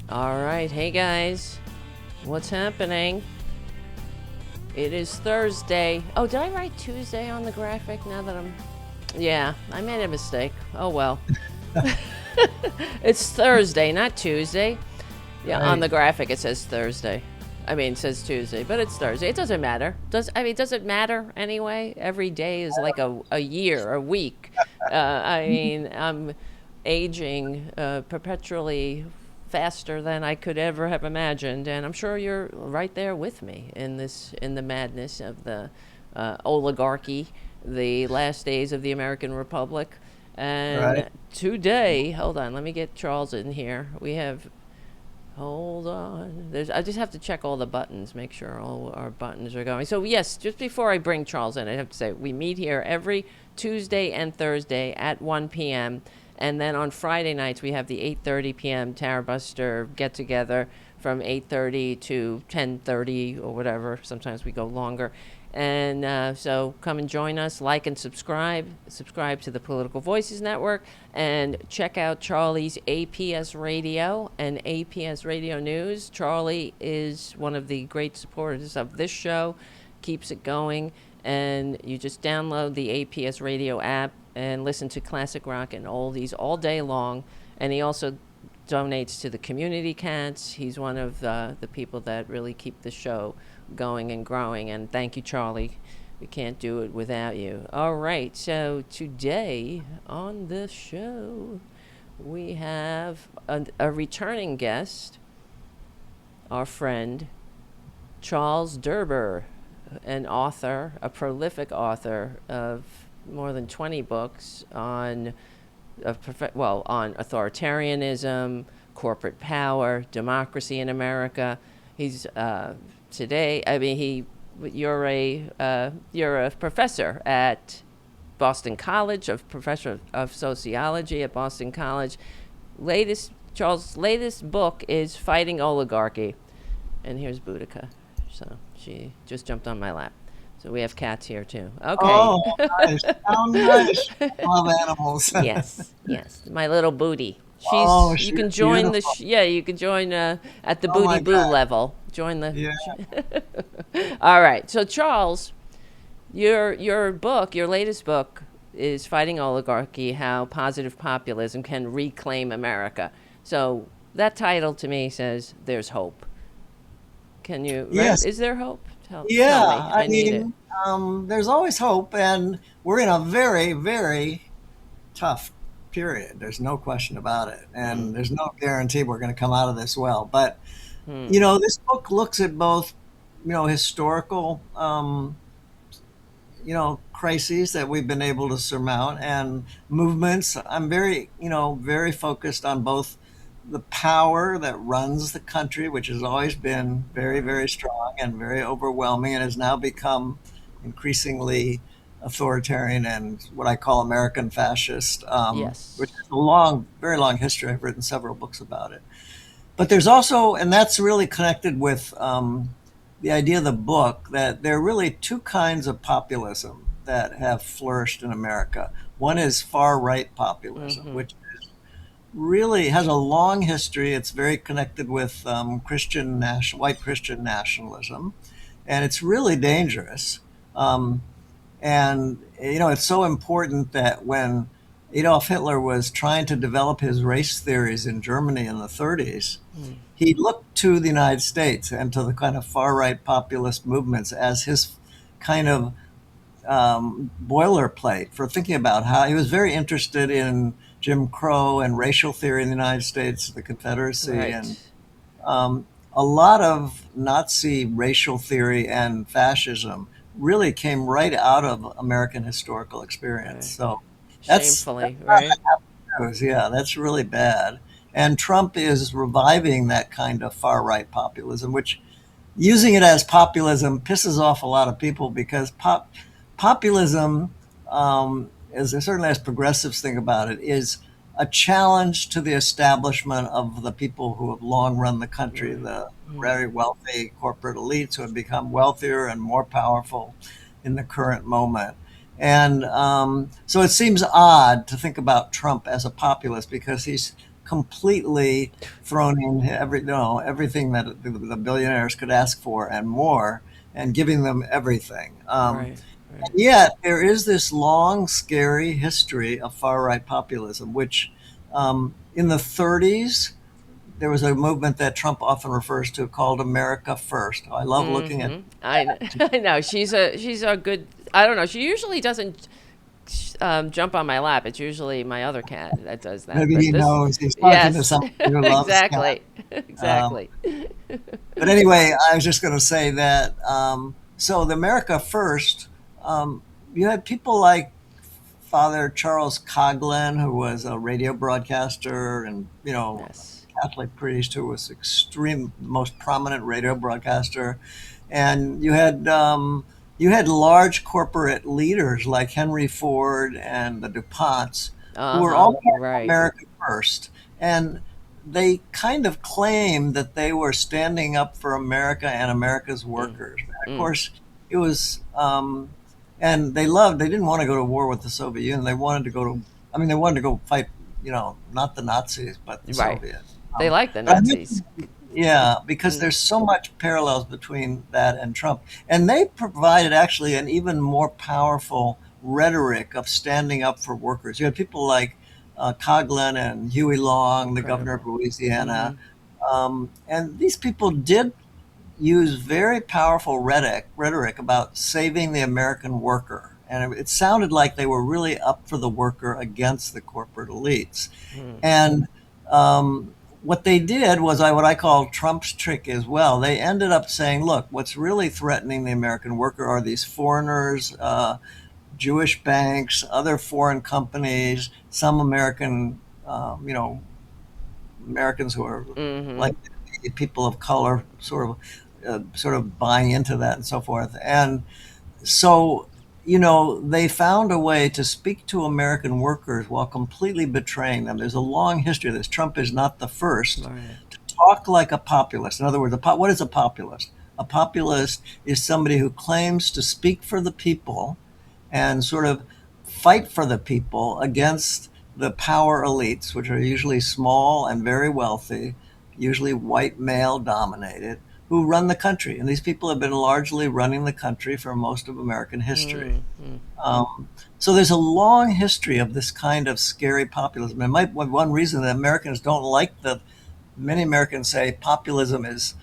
All right, hey guys, what's happening? It is Thursday. Oh, did I write Tuesday on the graphic now that I'm. Yeah, I made a mistake. Oh well. It's Thursday, not Tuesday. Yeah, on the Right. graphic it says Thursday. I mean, it says Tuesday, but it's Thursday. It doesn't matter. Does it matter anyway? Every day is like a year, a week. I mean, I'm aging perpetually faster than I could ever have imagined, and I'm sure you're right there with me in the madness of the oligarchy, the last days of the American Republic. Right. And today, hold on, let me get Charles in here. Hold on. I just have to check all the buttons, make sure all our buttons are going. So yes, just before I bring Charles in, I have to say we meet here every Tuesday and Thursday at 1 p.m. And then on Friday nights we have the 8:30 p.m. Tarabuster get together from 8:30 to 10:30 or whatever. Sometimes we go longer. And so come and join us, like and subscribe. Subscribe to the Political Voices Network and check out Charlie's APS Radio and APS Radio News. Charlie is one of the great supporters of this show, keeps it going. And you just download the APS Radio app and listen to classic rock and oldies all day long. And he also donates to the community cats. He's one of the people that really keep the show going and growing. And thank you, Charlie. We can't do it without you. All right. So today on the show, we have a returning guest, our friend Charles Derber, an author, a prolific author of more than 20 books on on authoritarianism, corporate power, democracy in America. He's today. I mean, you're a professor at Boston College, a professor of sociology at Boston College. Charles' latest book is Fighting Oligarchy, and here's Boudica. So she just jumped on my lap. So we have cats here too. Okay. Oh, nice. How nice. Love animals. Yes, yes. My little booty. Oh, You she's can join beautiful. yeah, you can join at the Oh booty my boo God. level. Join the. Yeah. All right. So Charles, your book, your latest book is Fighting Oligarchy: How Positive Populism Can Reclaim America. So that title to me says there's hope. Can you right? Yes. Is there hope? Yeah. Tell me. I I need it. mean, there's always hope, and we're in a very, very tough period. There's no question about it, Mm. and there's no guarantee we're going to come out of this well. But Hmm. this book looks at both, historical, crises that we've been able to surmount and movements. I'm very, very focused on both the power that runs the country, which has always been very, Right. very strong and very overwhelming and has now become increasingly authoritarian and what I call American fascist, which Yes. has a long, very long history. I've written several books about it. But there's also, and that's really connected with the idea of the book, that there are really two kinds of populism that have flourished in America. One is far right populism, Mm-hmm. which really has a long history. It's very connected with white Christian nationalism, and it's really dangerous. Um, and it's so important that when Adolf Hitler was trying to develop his race theories in Germany in the 30s, Mm. he looked to the United States and to the kind of far right populist movements as his kind of boilerplate for thinking about how he was very interested in Jim Crow and racial theory in the United States, the Confederacy, Right. and a lot of Nazi racial theory and fascism really came right out of American historical experience. Right. So that's Shamefully, not right? news. Yeah, that's really bad. And Trump is reviving that kind of far right populism, which using it as populism pisses off a lot of people because populism, as certainly as progressives think about it, is a challenge to the establishment of the people who have long run the country, Right. the Mm. very wealthy corporate elites who have become wealthier and more powerful in the current moment. And so it seems odd to think about Trump as a populist because he's completely thrown in everything that the billionaires could ask for and more, and giving them everything. Right. Right. And yet, there is this long, scary history of far right populism, which in the 30s, there was a movement that Trump often refers to called America First. I love looking at I know she's a good. I don't know. She usually doesn't jump on my lap. It's usually my other cat that does that. maybe But he this, knows he's talking to yes, somebody who loves cats. exactly, Um, exactly. but anyway, I was just going to say that so the America First, you had people like Father Charles Coughlin, who was a radio broadcaster and Yes. Catholic priest who was extreme, most prominent radio broadcaster, and you had large corporate leaders like Henry Ford and the DuPonts who Uh were huh. all part of Right. America First, and they kind of claimed that they were standing up for America and America's Mm. workers. And of Mm. course, it was, and they didn't want to go to war with the Soviet Union. They wanted to go fight, not the Nazis, but the Right. Soviets. They like the But I Nazis. mentioned, yeah, because Mm. there's so much parallels between that and Trump. And they provided actually an even more powerful rhetoric of standing up for workers. You had people like Coughlin and Huey Long, the governor of Incredible. Louisiana. Mm-hmm. And these people did use very powerful rhetoric about saving the American worker. And it sounded like they were really up for the worker against the corporate elites. Mm. And what they did was what I call Trump's trick as well. They ended up saying, look, what's really threatening the American worker are these foreigners, Jewish banks, other foreign companies, some Americans who are Mm-hmm. like people of color, sort of buying into that and so forth. And so, they found a way to speak to American workers while completely betraying them. There's a long history of this. Trump is not the first Right. to talk like a populist. In other words, what is a populist? A populist is somebody who claims to speak for the people and sort of fight for the people against the power elites, which are usually small and very wealthy, usually white male dominated, who run the country. And these people have been largely running the country for most of American history. Mm-hmm. Um, so there's a long history of this kind of scary populism. And one reason that Americans don't like many Americans say populism is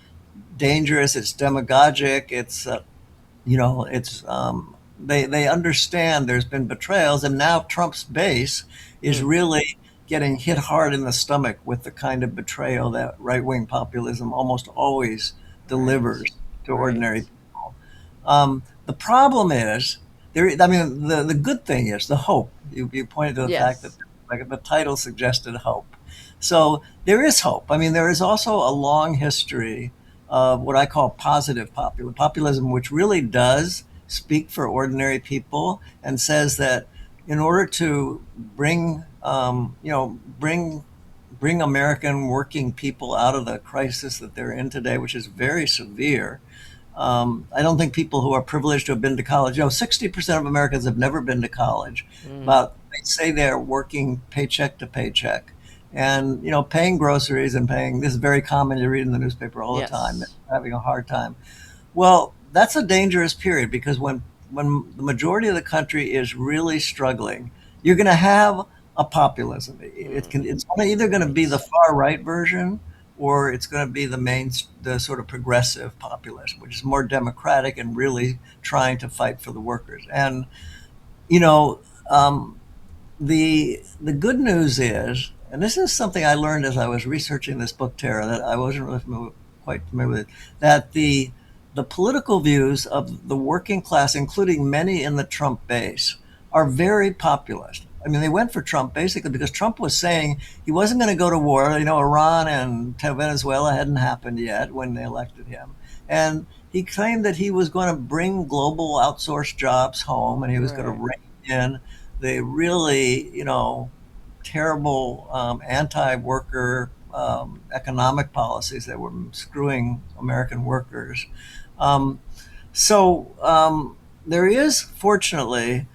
dangerous, it's demagogic, they understand there's been betrayals, and now Trump's base is Mm. really getting hit hard in the stomach with the kind of betrayal that right wing populism almost always delivers Right. to Right. ordinary people. The problem is there. I mean, the good thing is the hope. You pointed to the fact that, Yes. like, the title suggested hope. So there is hope. I mean, there is also a long history of what I call positive populism, which really does speak for ordinary people and says that in order to bring American working people out of the crisis that they're in today, which is very severe. I don't think people who are privileged to have been to college, 60% of Americans have never been to college, Mm. but they say they're working paycheck to paycheck and, paying groceries and this is very common. You read in the newspaper all the time, they're Yes. having a hard time. Well, that's a dangerous period because when the majority of the country is really struggling, you're going to have a populism. Mm. It's either going to be the Right. far right version or it's going to be the sort of progressive populism, which is more democratic and really trying to fight for the workers. And you know, um, the good news is, and this is something I learned as I was researching this book, Tara, that I wasn't really quite familiar with, that the political views of the working class, including many in the Trump base, are very populist. I mean, they went for Trump basically because Trump was saying he wasn't going to go to war. Iran and Venezuela hadn't happened yet when they elected him. And he claimed that he was going to bring global outsourced jobs home and he was going to Right. rein in the really, terrible anti-worker economic policies that were screwing American workers. Um, so there is, fortunately,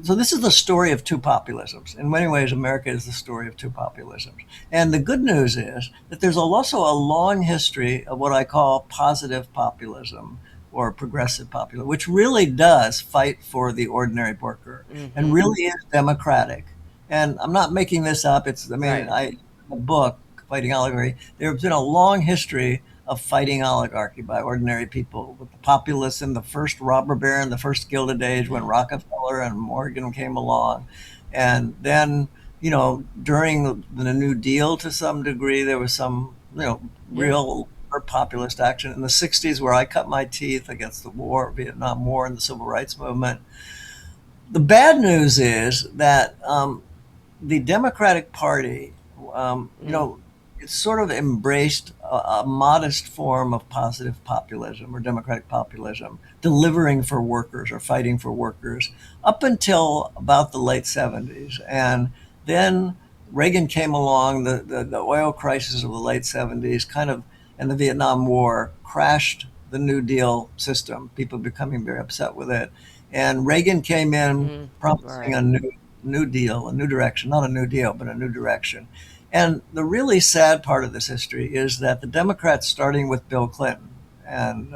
so this is the story of two populisms. In many ways, America is the story of two populisms. And the good news is that there's also a long history of what I call positive populism or progressive populism, which really does fight for the ordinary worker and Mm-hmm. really is democratic. And I'm not making this up. It's, I mean, Right. I, the book, Fighting Oligarchy, there's been a long history of fighting oligarchy by ordinary people, with the populism, the first robber baron, the first Gilded Age when Yeah. Rockefeller and Morgan came along. And then, during the New Deal to some degree, there was some, Yeah. real populist action in the 60s where I cut my teeth against the war, Vietnam War, and the civil rights movement. The bad news is that the Democratic Party, Mm. it's sort of embraced a modest form of positive populism or democratic populism, delivering for workers or fighting for workers up until about the late 70s. And then Reagan came along, the oil crisis of the late 70s kind of, and the Vietnam War crashed the New Deal system, people becoming very upset with it. And Reagan came in Mm. promising Right. a new deal, a new direction, not a new deal, but a new direction. And the really sad part of this history is that the Democrats, starting with Bill Clinton and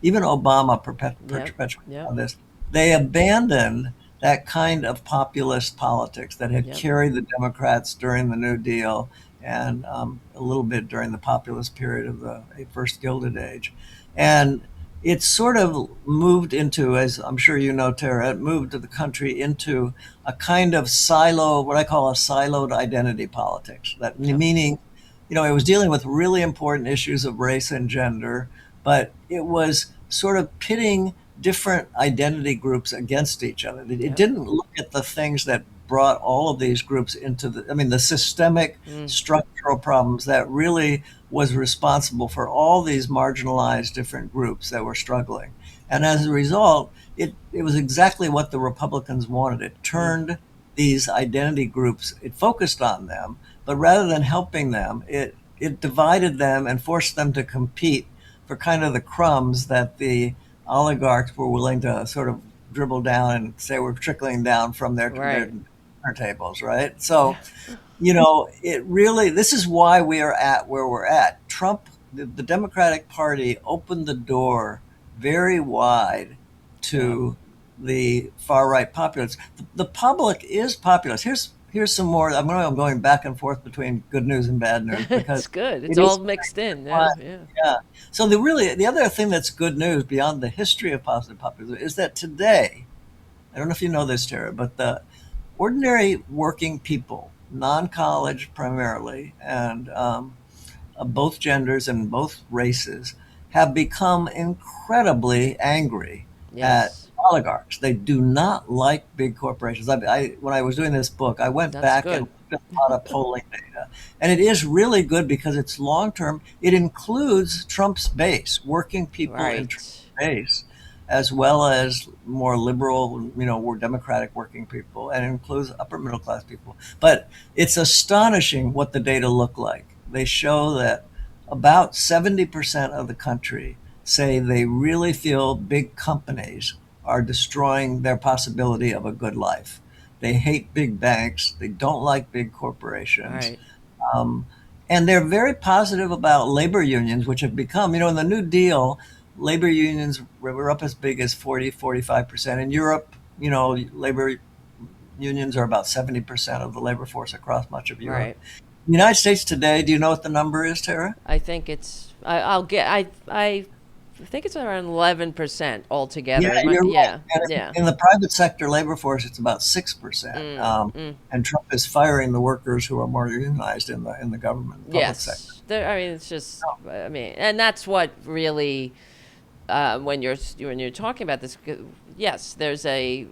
even Obama Yep. perpetuated Yep. on this, they abandoned that kind of populist politics that had Yep. carried the Democrats during the New Deal and a little bit during the populist period of the first Gilded Age. And it sort of moved into, as I'm sure you know, Tara, it moved the country into a kind of silo, what I call a siloed identity politics. That Yep. meaning, it was dealing with really important issues of race and gender, but it was sort of pitting different identity groups against each other. It Yep. didn't look at the things that brought all of these groups into the systemic Mm. structural problems that really was responsible for all these marginalized different groups that were struggling. And as a result, it was exactly what the Republicans wanted. It Mm. turned these identity groups, it focused on them, but rather than helping them, it divided them and forced them to compete for kind of the crumbs that the oligarchs were willing to sort of dribble down and say were trickling down from their Right. dinner tables, right? So it really, this is why we are at where we're at. Trump, the Democratic Party opened the door very wide Yep. to the far right populists. The public is populist. Here's some more. I'm going back and forth between good news and bad news because It's good. It's it all is mixed in. why, Yeah. Yeah. yeah. So the other thing that's good news beyond the history of positive populism is that today, I don't know if you know this, Tara, but the ordinary working people, non-college primarily, and of both genders and both races, have become incredibly angry at Yes. oligarchs. They do not like big corporations. When I was doing this book, I went That's back and good. looked at a lot of polling data, and it is really good because it's long term. It includes Trump's base, working people in Trump's Right. base, as well as more liberal, more democratic working people, and includes upper middle class people. But it's astonishing what the data look like. They show that about 70% of the country say they really feel big companies are destroying their possibility of a good life. They hate big banks. They don't like big corporations. Right. Um, and they're very positive about labor unions, which have become, in the New Deal, labor unions were up as big as 45%. In Europe, labor unions are about 70% of the labor force across much of Europe. Right. The United States today, do you know what the number is, Tara? I think it's. I'll get. I think it's around 11% Yeah, altogether. It might. you're right. Yeah. And Yeah. in the private sector labor force, it's about 6%. Mm. Mm. And Trump is firing the workers who are more unionized in the government public sector. Yes. There. I mean, it's just. I mean, and that's what really. When you're talking about this, yes, there's a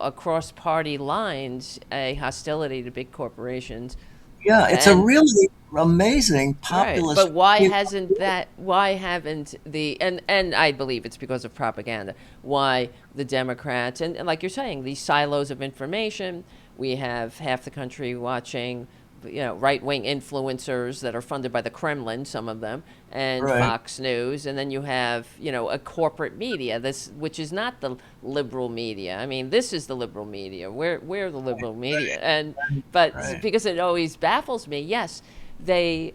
across party lines a hostility to big corporations, Yeah, it's a and really amazing right. populist. But why hasn't that? Why haven't the and I believe it's because of propaganda. Why the Democrats and like you're saying, these silos of information. We have half the country watching right-wing influencers that are funded by the Kremlin, some of them, and Right. Fox News, and then you have a corporate media, this which is not the liberal media. I mean, this is the liberal media. We're the liberal media, and but Right. because it always baffles me. Yes, they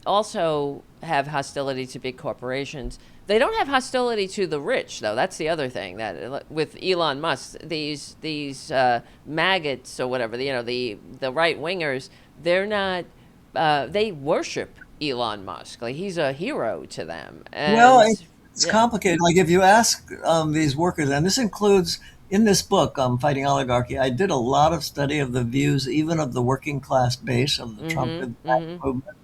also have hostility to big corporations. They don't have hostility to the rich, though. That's the other thing that with Elon Musk, these maggots or whatever, the right wingers, they're not. They worship Elon Musk. Like he's a hero to them, Well, and it's yeah. complicated. Like if you ask these workers, and this includes in this book, Fighting Oligarchy, I did a lot of study of the views, even of the working class base of the Trump Mm-hmm. Mm-hmm. movement.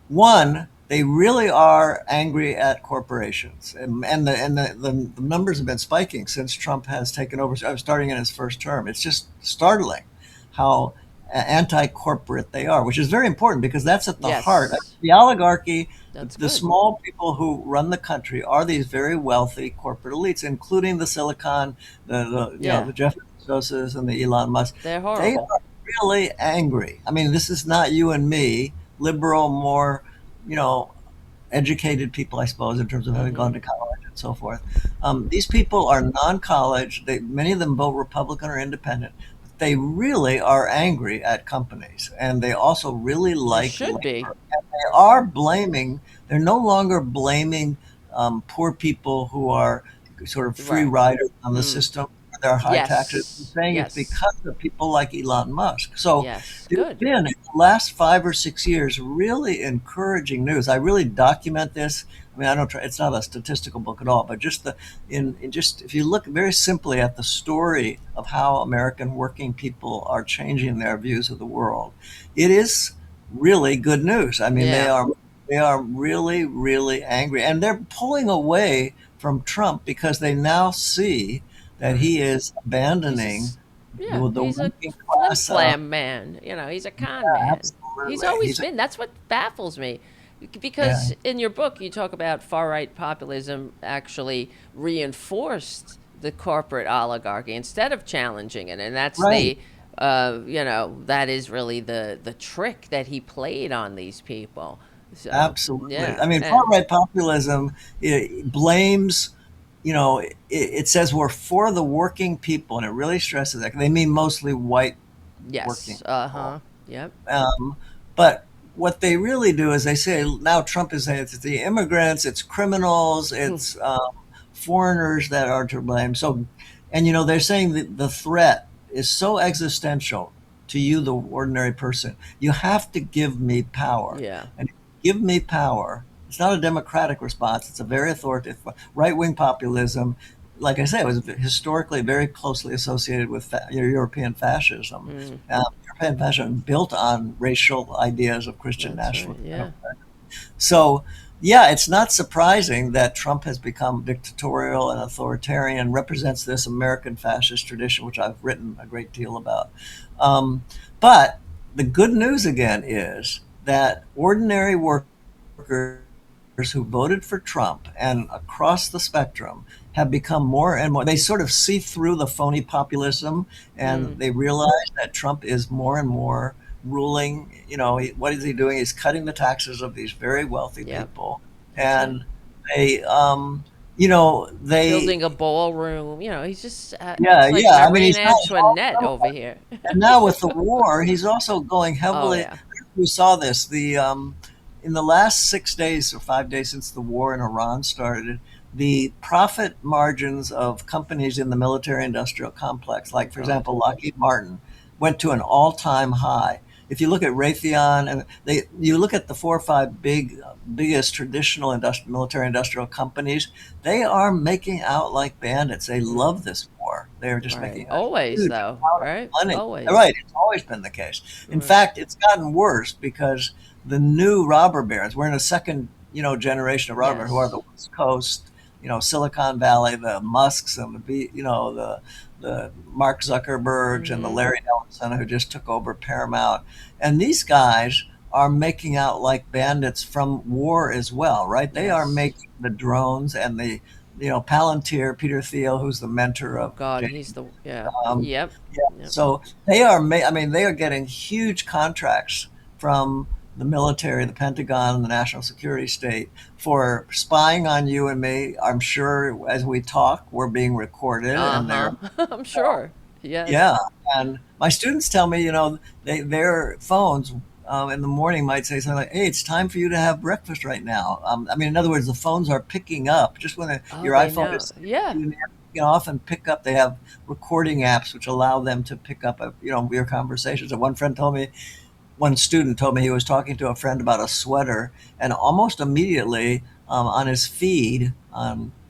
One, they really are angry at corporations, and the numbers have been spiking since Trump has taken over, starting in his first term. It's just startling how anti-corporate they are, which is very important because that's at the heart. Yes, The oligarchy, that's the good. small people who run the country, are these very wealthy corporate elites, including the Silicon, Yeah, the Jeff Bezoses and the Elon Musk. they're They horrible. are really angry. I mean, this is not you and me, liberal, more, you know, educated people, I suppose, in terms of having Mm-hmm. gone to college and so forth. These people are non-college. Many of them vote Republican or Independent. But they really are angry at companies, and they also really They like should be. labor. And they are blaming. They're no longer blaming poor people who are sort of free Right. riders on the Mm. system for their high taxes. They're Yes. saying it's Yes. because of people like Elon Musk. So Yes. there's Good. been, in the last 5 or 6 years, really encouraging news. I really document this. I mean, I don't try, it's not a statistical book at all, but just in just, if you look very simply at the story of how American working people are changing their views of the world, it is really good news. I mean, Yeah. they are really, really angry, and they're pulling away from Trump because they now see that Right. he is He's abandoning just, yeah, the he's a working flim class. flam man. He's a con man. He's Absolutely. always been. That's what baffles me. Yeah, Because in your book, you talk about far right populism actually reinforced the corporate oligarchy instead of challenging it. And that's right. that is really the trick that he played on these people. So, Absolutely. yeah. I mean, far right populism, it blames, it says we're for the working people, and it really stresses that. They mean mostly white working Yes. Uh people. huh. Yep. But what they really do is they say now Trump is saying it's the immigrants, it's criminals, it's foreigners that are to blame. So, and they're saying that the threat is so existential to you, the ordinary person. You have to give me power, Yeah. and if you give me power. It's not a democratic response. It's a very authoritative right-wing populism. Like I say, it was historically very closely associated with European fascism. Mm, European fascism built on racial ideas of Christian that's right. nationalism. Yeah. So, yeah, it's not surprising that Trump has become dictatorial and authoritarian, represents this American fascist tradition, which I've written a great deal about. But the good news again is that ordinary workers who voted for Trump and across the spectrum have become more and more, they sort of see through the phony populism, and Mm, they realize that Trump is more and more ruling. What is he doing? He's cutting the taxes of these very wealthy yep. people, That's it. and they, they, Building a ballroom. He's just, yeah, it's like yeah. I mean, Marie he's not. Antoinette over here. And now with the war, he's also going Oh, heavily. yeah. We saw this in the last 6 days or 5 days since the war in Iran started. The profit margins of companies in the military-industrial complex, Oh, like for God. example Lockheed Martin, went to an all-time high. If you look at Raytheon, and you look at the 4 or 5 biggest traditional military-industrial companies, they are making out like bandits. They Mm, love this war. They are just right. making a Always, huge though. amount of Right? money. Always. Right, it's always been the case. In Right. fact, it's gotten worse because the new robber barons, we're in a second, generation of robber barons who are the Yes. West Coast, Silicon Valley, the Musks and the Mark Zuckerbergs and the Mm-hmm. Larry Ellison who just took over Paramount. And these guys are making out like bandits from war as well, right? They are Yes. making the drones and Palantir, Peter Thiel, who's the mentor Oh of God, he's James. the yeah. Um, Yep. yeah, Yep. so they are. I mean, they are getting huge contracts from the military, the Pentagon, and the national security state for spying on you and me. I'm sure as we talk, we're being recorded, Uh and they're huh. I'm sure. yeah. Yes. And my students tell me, their phones in the morning might say something like, "Hey, it's time for you to have breakfast right now." I mean, in other words, the phones are picking up just when Oh, your they iPhone know. is Yeah. you off and pick up. They have recording apps which allow them to pick up, your conversations. And one student told me he was talking to a friend about a sweater, and almost immediately on his feed,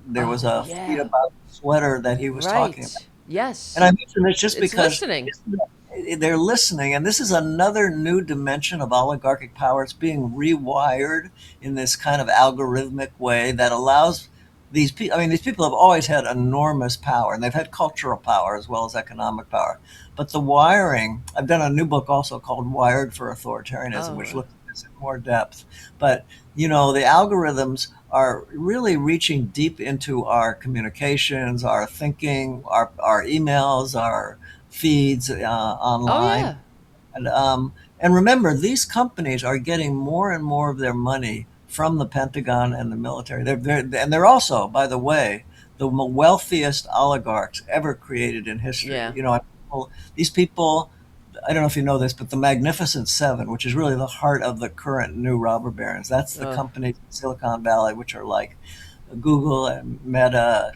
there was Oh a feed yeah. about the sweater that he was talking about. Right. And Yes. I mention this just It's because listening. they're listening, and this is another new dimension of oligarchic power. It's being rewired in this kind of algorithmic way that allows these people. I mean, these people have always had enormous power, and they've had cultural power as well as economic power. But the wiring, I've done a new book also called Wired for Authoritarianism, which Oh. looks at this in more depth. But, the algorithms are really reaching deep into our communications, our thinking, our emails, our feeds Oh online. yeah. And remember, these companies are getting more and more of their money from the Pentagon and the military. And they're also, by the way, the wealthiest oligarchs ever created in history. Yeah. These people, I don't know if you know this, but the Magnificent Seven, which is really the heart of the current new robber barons, that's the Oh. companies in Silicon Valley, which are like Google and Meta,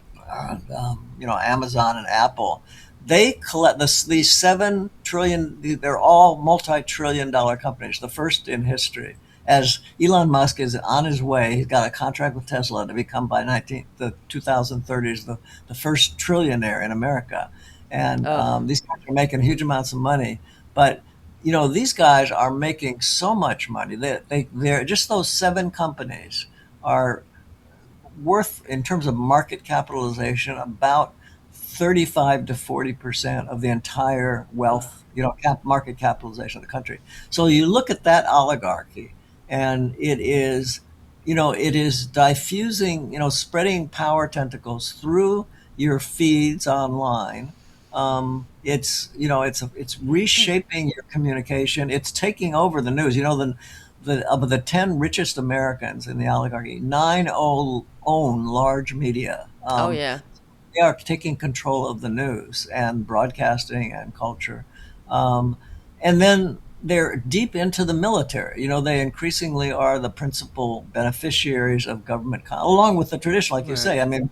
Amazon and Apple. They collect these 7 trillion. They're all multi-trillion-dollar companies, the first in history. As Elon Musk is on his way, he's got a contract with Tesla to become by the 2030s the first trillionaire in America. And Oh. these guys are making huge amounts of money, but these guys are making so much money that they're just those 7 companies are worth in terms of market capitalization about 35 to 40% of the entire Oh. wealth, market capitalization of the country. So you look at that oligarchy, and it is diffusing, spreading power tentacles through your feeds online. It's reshaping your communication. It's taking over the news. Of the 10 richest Americans in the oligarchy, 9 own large media. Oh yeah. They are taking control of the news and broadcasting and culture. Um, and then they're deep into the military. They increasingly are the principal beneficiaries of government, along with the tradition, like you Right. say. I mean,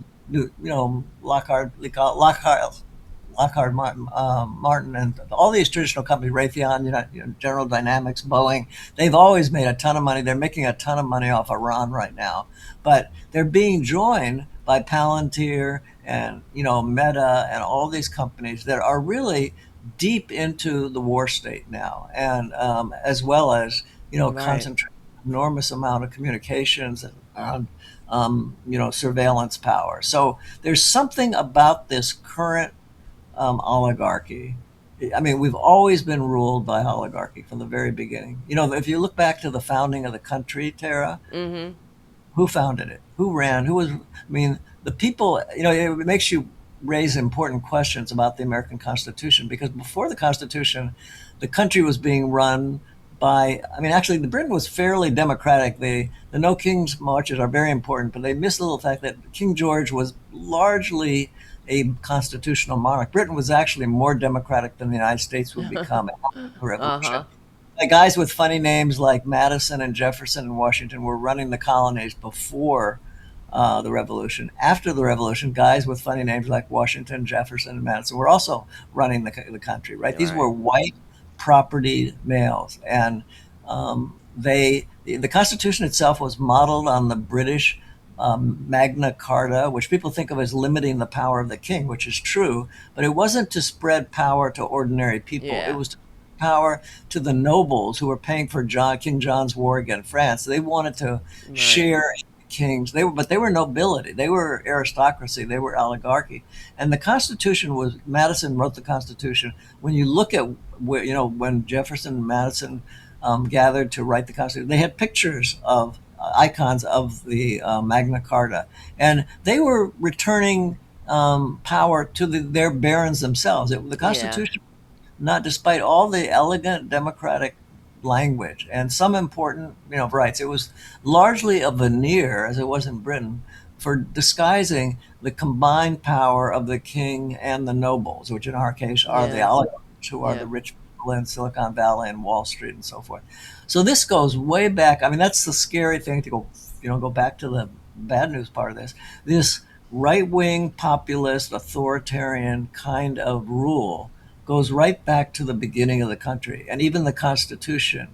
Lockhart Martin, and all these traditional companies, Raytheon, General Dynamics, Boeing, they've always made a ton of money. They're making a ton of money off Iran right now, but they're being joined by Palantir and Meta and all these companies that are really deep into the war state now, and as well as Right. concentrate enormous amount of communications and surveillance power. So there's something about this current oligarchy. I mean, we've always been ruled by oligarchy from the very beginning. If you look back to the founding of the country, Tara, Mm-hmm. who founded it? Who ran? Who was? I mean, the people. It makes you raise important questions about the American Constitution, because before the Constitution, the country was being run by. I mean, actually, the Britain was fairly democratic. The No King's marches are very important, but they miss the little fact that King George was largely a constitutional monarch. Britain was actually more democratic than the United States would become after the Revolution. Uh-huh. The guys with funny names like Madison and Jefferson and Washington were running the colonies before the Revolution. After the Revolution, guys with funny names like Washington, Jefferson, and Madison were also running the country, right? These Right. were white property males. And the Constitution itself was modeled on the British Magna Carta, which people think of as limiting the power of the king, which is true, but it wasn't to spread power to ordinary people. It Yeah. was to power to the nobles who were paying for King John's war against France. They wanted to Right. share in the kings. But they were nobility. They were aristocracy. They were oligarchy. And the Constitution was Madison wrote the Constitution. When you look at when Jefferson and Madison gathered to write the Constitution, they had pictures of icons of the Magna Carta, and they were returning power to their barons themselves. The Yeah. Constitution, not despite all the elegant democratic language and some important, rights, it was largely a veneer, as it was in Britain, for disguising the combined power of the king and the nobles, which in our case are the Yeah. oligarchs, who are Yeah. the rich people in Silicon Valley and Wall Street and so forth. So this goes way back. I mean, that's the scary thing to go back to the bad news part of this. This right wing, populist, authoritarian kind of rule goes right back to the beginning of the country. And even the Constitution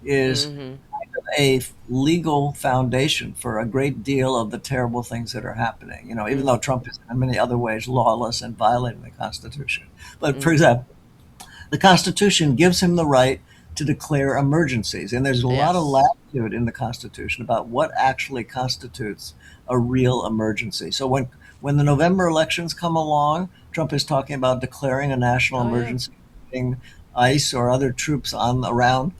is Mm-hmm. a legal foundation for a great deal of the terrible things that are happening. Even though Trump is in many other ways lawless and violating the Constitution. But for Mm-hmm. example, the Constitution gives him the right to declare emergencies. And there's a lot of Yes. latitude in the Constitution about what actually constitutes a real emergency. So when the November elections come along, Trump is talking about declaring a national Oh yeah. emergency, putting ICE or other troops on around,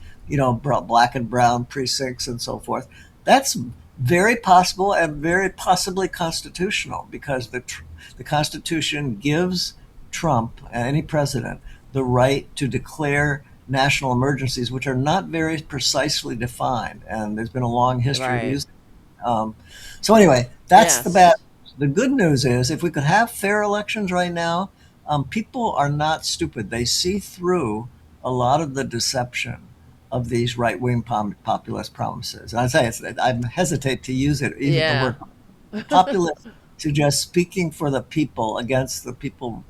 black and brown precincts and so forth. That's very possible and very possibly constitutional, because the Constitution gives Trump, any president, the right to declare national emergencies, which are not very precisely defined. And there's been a long history of Right. using. Um, so anyway, that's the bad. Yes. The good news is, if we could have fair elections right now, people are not stupid. They see through a lot of the deception of these right-wing populist promises. And I say I hesitate to use it, even the Yeah. word populist, suggests speaking for the people against the people.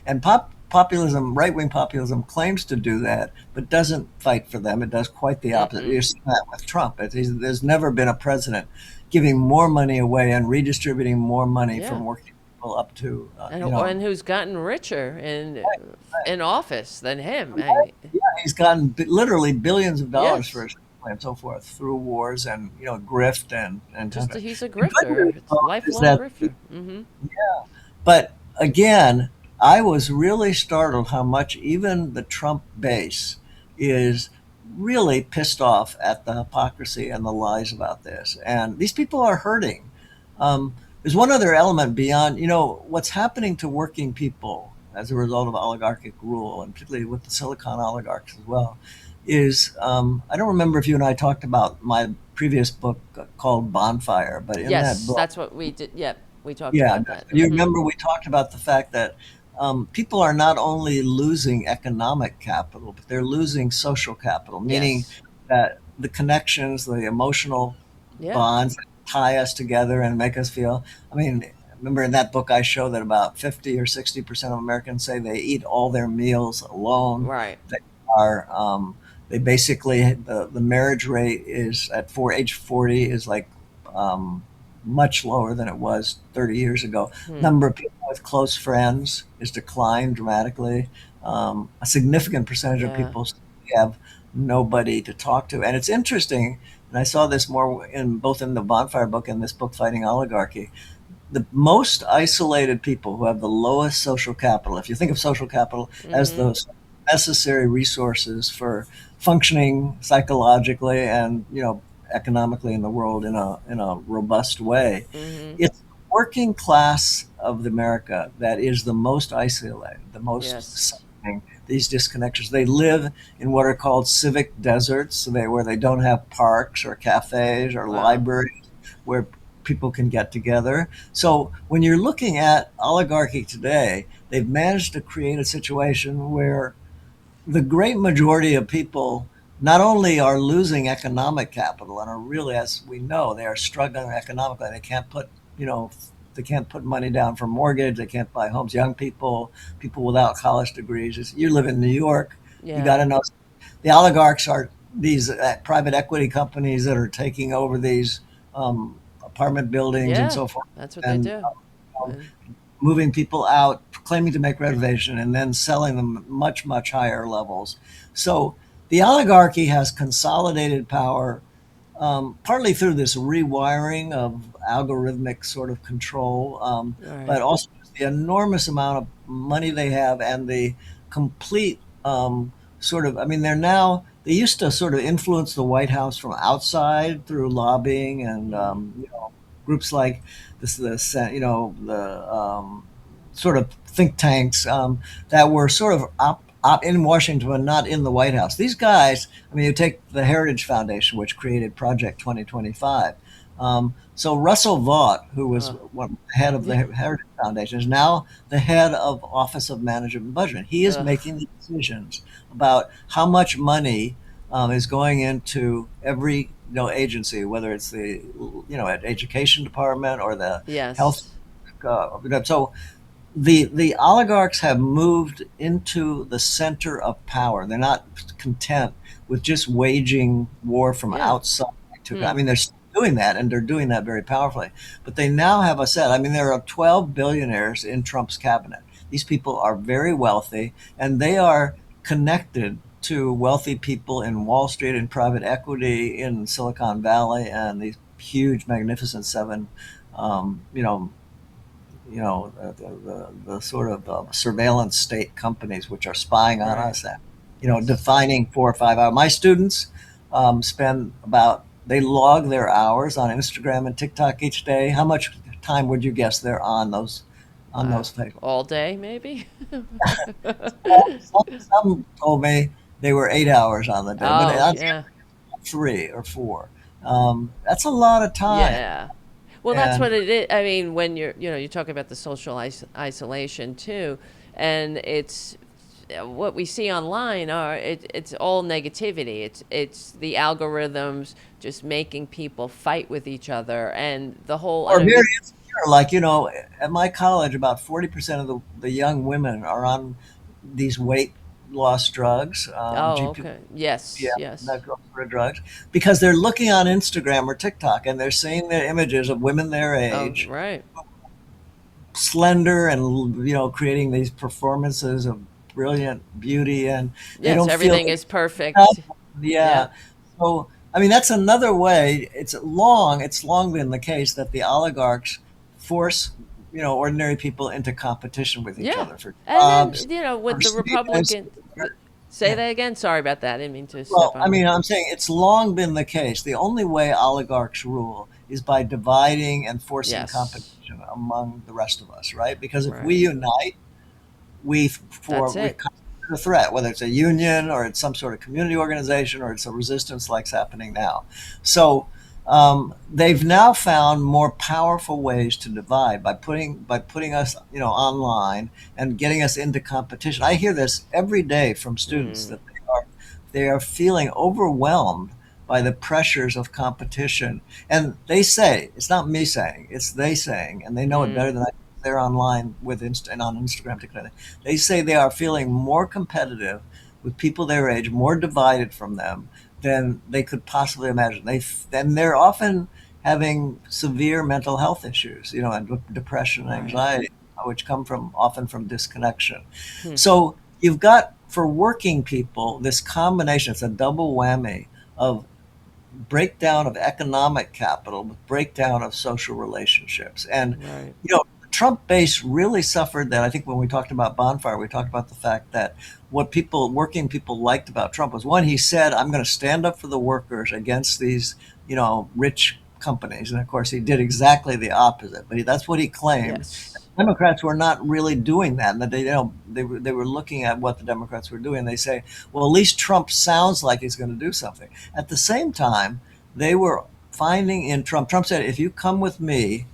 And populism, right-wing populism, claims to do that, but doesn't fight for them. It does quite the opposite. Mm-mm. You're seeing that with Trump. There's never been a president giving more money away and redistributing more money Yeah. from working people up to, And who's gotten richer in office than him? yeah, he's gotten literally billions of dollars for Yes. his family and so forth through wars and, grift and Just conduct. he's a The good grifter. news, It's though, is lifelong that, grifter. Mm-hmm. but again, I was really startled how much even the Trump base is really pissed off at the hypocrisy and the lies about this. And these people are hurting. There's one other element beyond, what's happening to working people as a result of oligarchic rule, and particularly with the Silicon oligarchs as well, is I don't remember if you and I talked about my previous book called Bonfire, but in that Yes, book, that's what we did. Yep, we talked yeah, about that. you Mm-hmm. remember we talked about the fact that people are not only losing economic capital, but they're losing social capital, meaning Yes. that the connections, the emotional Yeah. bonds that tie us together and make us feel. I mean, remember in that book I show that about 50 or 60% of Americans say they eat all their meals alone. Right. They are, they basically, the marriage rate is at age 40 is like, um, much lower than it was 30 years ago. Hmm. Number of people with close friends is declined dramatically. A significant percentage of Yeah. people have nobody to talk to. And it's interesting, and I saw this more in both in the Bonfire book and this book, Fighting Oligarchy. The most isolated people, who have the lowest social capital, if you think of social capital as Mm-hmm. those necessary resources for functioning psychologically and, economically in the world in a robust way, Mm-hmm. it's the working class of America that is the most isolated, the most Yes. suffering these disconnections. They live in what are called civic deserts, where they don't have parks or cafes or Wow. libraries where people can get together. So when you're looking at oligarchy today, they've managed to create a situation where the great majority of people not only are losing economic capital and are really, as we know, they are struggling economically. You know, they can't put money down for mortgage. They can't buy homes. Young people, people without college degrees. You live in New York, you got Yeah. to know the oligarchs are these private equity companies that are taking over these apartment buildings and Yeah. so forth, That's what they and do. um, And moving people out, claiming to make renovation, and then selling them at much, much higher levels. So the oligarchy has consolidated power, partly through this rewiring of algorithmic sort of control, all right. but also the enormous amount of money they have and the complete sort of, I mean, they used to sort of influence the White House from outside through lobbying and Mm. groups like the sort of think tanks that were sort of in Washington but not in the White House. These guys, I mean, you take the Heritage Foundation, which created Project 2025. So Russell Vaught, who was Oh, the head of the yeah. Heritage Foundation, is now the head of Office of Management and Budget. He is Ugh. making the decisions about how much money is going into every agency, whether it's the education department or the health. Yes. So the oligarchs have moved into the center of power. They're not content with just waging war from Yeah. outside. I Hmm. mean, they're still doing that, and they're doing that very powerfully. But they now have a set. I mean, there are 12 billionaires in Trump's cabinet. These people are very wealthy, and they are connected to wealthy people in Wall Street, in private equity, in Silicon Valley, and these huge, magnificent seven, um, you know, the sort of surveillance state companies which are spying on Right. us and Yes. defining 4 or 5 hours. My students spend about they log their hours on Instagram and TikTok each day. How much time would you guess they're on Uh, those things? all day, maybe? Some told me they were 8 hours on the day, but Oh, on yeah. 3 or 4. That's a lot of time. Yeah. Well, that's And what it is. I mean, when you talk about the social isolation too, and it's what we see online it's all negativity. It's the algorithms just making people fight with each other, and the whole. I or don't know. very insecure. Like, at my college, about 40% of the young women are on these weight loss drugs, Oh, GP, okay. Yes. Yes. that sort of drugs, because they're looking on Instagram or TikTok and they're seeing the images of women their Oh, age, right. slender and, creating these performances of brilliant beauty, and they Yes. don't feel Everything is that. perfect. Yeah. Yep. So, I mean, that's another way. It's long been the case that the oligarchs force, ordinary people into competition with each Yeah. other for And then, jobs, with for the status. Republican. Say Yeah. that again. Sorry about that. I didn't mean to step Well, I on you. mean, I'm saying it's long been the case. The only way oligarchs rule is by dividing and forcing Yes. competition among the rest of us, right? Because if we Right. unite, That's we it. constitute a threat, whether it's a union or it's some sort of community organization or it's a resistance like's happening now. So they've now found more powerful ways to divide by putting us online and getting us into competition. I hear this every day from students Mm. that they are feeling overwhelmed by the pressures of competition. And they say, it's not me saying, it's they saying, and they know it Mm. better than I. They're online and on Instagram particularly. They say they are feeling more competitive with people their age, more divided from them than they could possibly imagine. They're often having severe mental health issues, and depression and Right. anxiety, which come often from disconnection. Hmm. So you've got, for working people, this combination. It's a double whammy of breakdown of economic capital with breakdown of social relationships. And Right. the Trump base really suffered that. I think when we talked about Bonfire, we talked about the fact that what working people liked about Trump was, one, he said, I'm going to stand up for the workers against these, rich companies. And of course, he did exactly the opposite, but that's what he claimed. Yes. Democrats were not really doing that, and that they were looking at what the Democrats were doing. They say, well, at least Trump sounds like he's going to do something. At the same time, they were finding in Trump. Trump said, if you come with me,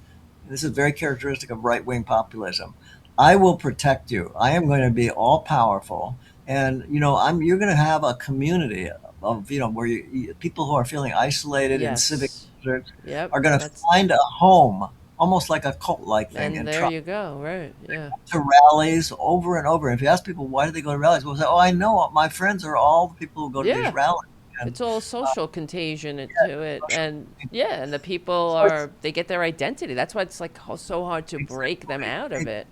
this is very characteristic of right wing populism. I will protect you. I am going to be all powerful, and you're going to have a community of where people who are feeling isolated in civic Yes. districts Yep. are going to That's find a home, almost like a cult like thing, and and there Trump you go. Right. Yeah. to rallies over and over. And if you ask people why do they go to rallies, we'll say, "Oh, I know my friends are all the people who go to these Yeah. rallies." And It's all social contagion to it, social, and yeah, and the people so it's they get their identity. That's why it's like so hard to break them exactly, out of it.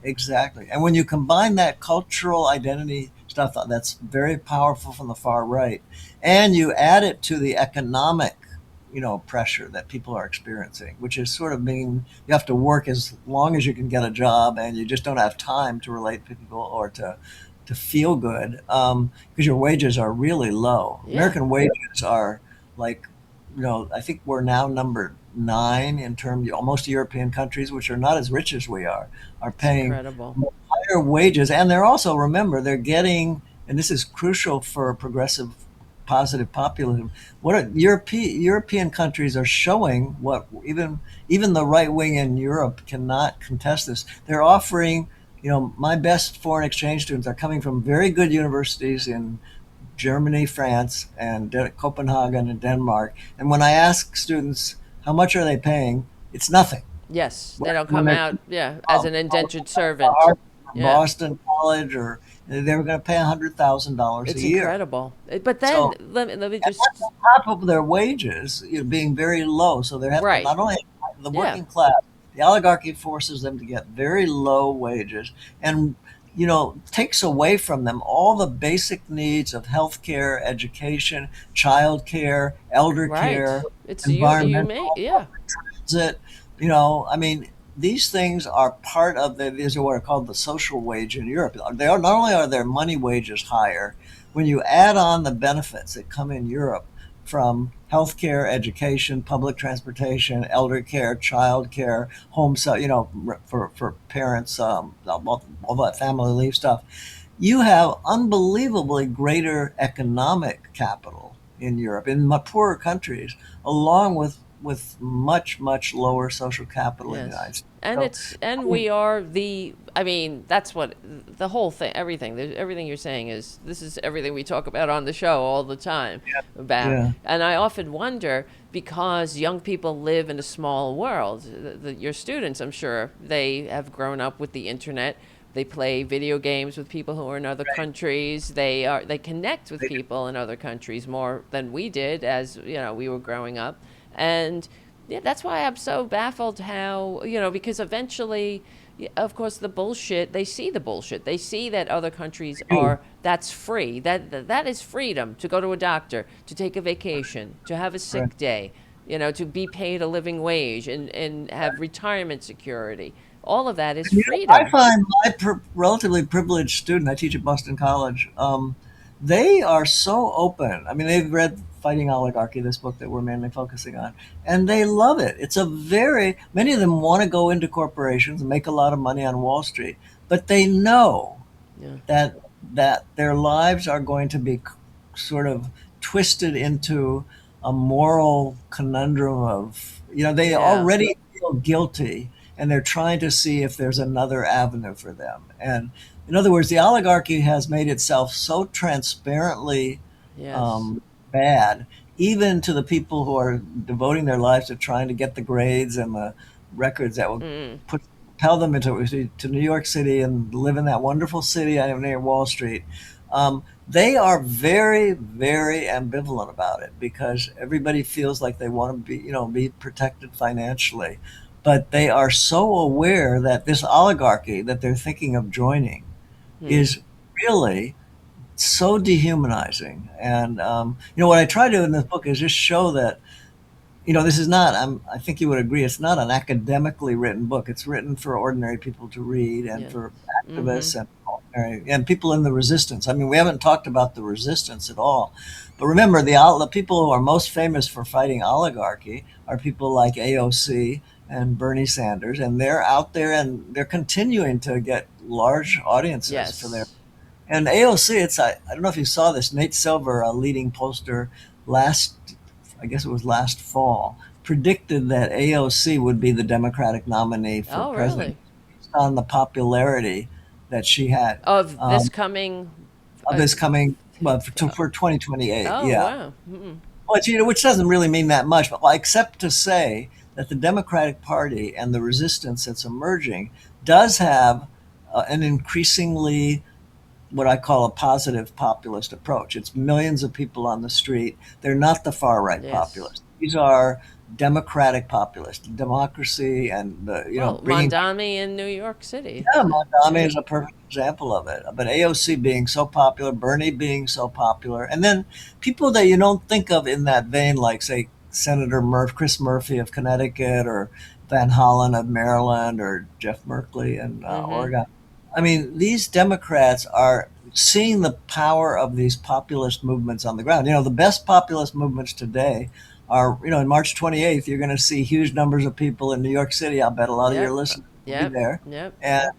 exactly. And when you combine that cultural identity stuff that's very powerful from the far right, and you add it to the economic, pressure that people are experiencing, which is sort of being you have to work as long as you can get a job, and you just don't have time to relate to people or to to feel good, because your wages are really low. Yeah. American wages are like, I think we're now number 9 in terms. Most European countries, which are not as rich as we are It's paying incredible. higher wages, and they're also, remember, they're getting, and this is crucial for progressive positive populism. What European countries are showing, what even the right wing in Europe cannot contest this. They're offering, my best foreign exchange students are coming from very good universities in Germany, France, and Copenhagen and Denmark. And when I ask students how much are they paying, it's nothing. Yes, they don't When come they're out, yeah, as an indentured servant. Harvard or Yeah. Boston College, or they were going to pay $100,000 a It's year. incredible. But then So, let me and just that's on top of their wages, being very low. So they have to right. not only the Yeah. working class, the oligarchy forces them to get very low wages, and takes away from them all the basic needs of healthcare, education, childcare, elder Right. care, It's you may environmental, yeah. transit. I mean, these things are part of these are what are called the social wage in Europe. They are not only are their money wages higher, when you add on the benefits that come in Europe from healthcare, education, public transportation, elder care, child care, home, for parents, all that family leave stuff, you have unbelievably greater economic capital in Europe, in poorer countries, along with much, much lower social capital in the Yes. United States. And So, it's I and mean, we are the I mean, that's what the whole thing everything everything you're saying is this is everything we talk about on the show all the time about. yeah, And I often wonder because young people live in a small world. Your students, I'm sure, they have grown up with the internet. They play video games with people who are in other countries. They connect with they do. people in other countries more than we did as, we were growing up. And yeah, that's why I'm so baffled how, because eventually, of course, the bullshit, they see the bullshit. They see that other countries that's free. That is freedom to go to a doctor, to take a vacation, to have a Right. sick day, to be paid a living wage and have retirement security. All of that is I freedom. find my relatively privileged student, I teach at Boston College, they are so open. I mean, they've read Fighting Oligarchy, this book that we're mainly focusing on, and they love it. Many of them want to go into corporations and make a lot of money on Wall Street, but they know Yeah. that their lives are going to be sort of twisted into a moral conundrum of, they Yeah. already feel guilty, and they're trying to see if there's another avenue for them. And in other words, the oligarchy has made itself so transparently Yes. um, bad, even to the people who are devoting their lives to trying to get the grades and the records that will Mm. propel them to New York City and live in that wonderful city near Wall Street. They are very, very ambivalent about it because everybody feels like they want to be protected financially, but they are so aware that this oligarchy that they're thinking of joining Hmm. is really so dehumanizing. And what I try to do in this book is just show that this is not. I think you would agree. It's not an academically written book. It's written for ordinary people to read and Yeah. for Mm-hmm. activists and people in the resistance. I mean, we haven't talked about the resistance at all. But remember, the people who are most famous for fighting oligarchy are people like AOC and Bernie Sanders, and they're out there and they're continuing to get large audiences for their. Yes. And AOC, I don't know if you saw this. Nate Silver, a leading pollster, last I guess it was last fall, predicted that AOC would be the Democratic nominee for Oh, president really? based on the popularity that she had, Of this um, coming. of Uh, this coming, well, for 2028. oh, Yeah, wow. Mm-mm. which doesn't really mean that much, but except to say that the Democratic Party and the resistance that's emerging does have an increasingly what I call a positive populist approach. It's millions of people on the street. They're not the far right Yes. populists. These are democratic populists, democracy, and Well, bringing. Mondami in New York City. Yeah, Yeah. Mondami is a perfect example of it. But AOC being so popular, Bernie being so popular, and then people that you don't think of in that vein, like say Senator Chris Murphy of Connecticut, or Van Hollen of Maryland, or Jeff Merkley in Mm-hmm. Oregon. I mean, these Democrats are seeing the power of these populist movements on the ground. The best populist movements today are, in March 28th, you're going to see huge numbers of people in New York City. I'll bet a lot of your Yep. listeners will be Yep. there. Yep. And,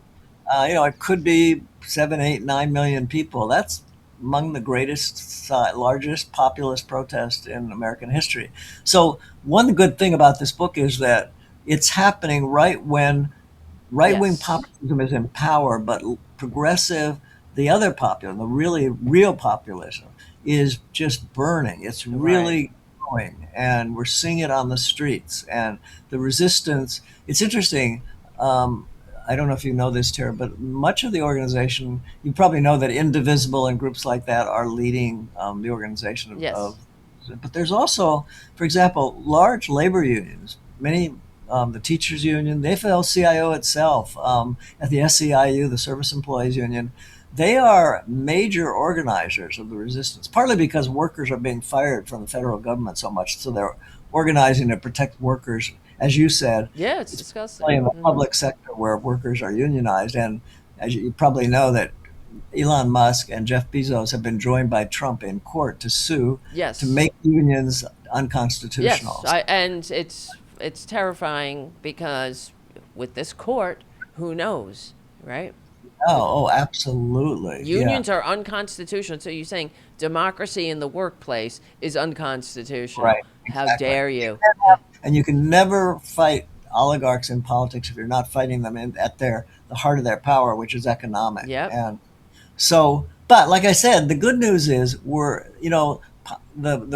it could be 7, 8, 9 million people. That's among the greatest, largest populist protests in American history. So, one good thing about this book is that it's happening right when right-wing Yes. populism is in power, but progressive, the other populism, the really real populism, is just burning. It's Right. really growing, and we're seeing it on the streets. And the resistance. It's interesting. I don't know if you know this, Tara, but much of the organization, you probably know that Indivisible and groups like that are leading the organization Yes. of. But there's also, for example, large labor unions. Many the teachers union, the AFL-CIO itself, at the SEIU, the Service Employees Union, they are major organizers of the resistance, partly because workers are being fired from the federal government so much, so they're organizing to protect workers. As you said, Yeah, it's especially disgusting. in the public sector where workers are unionized. And as you probably know, that Elon Musk and Jeff Bezos have been joined by Trump in court to sue to Yes. make unions Yes. unconstitutional. And it's terrifying because with this court, who knows, right? With Oh, absolutely. Yeah. unions are unconstitutional. So you're saying democracy in the workplace is unconstitutional. Right. How Exactly. dare you? And you can never fight oligarchs in politics if you're not fighting them at the heart of their power, which is economic. Yep. And so, but like I said, the good news is the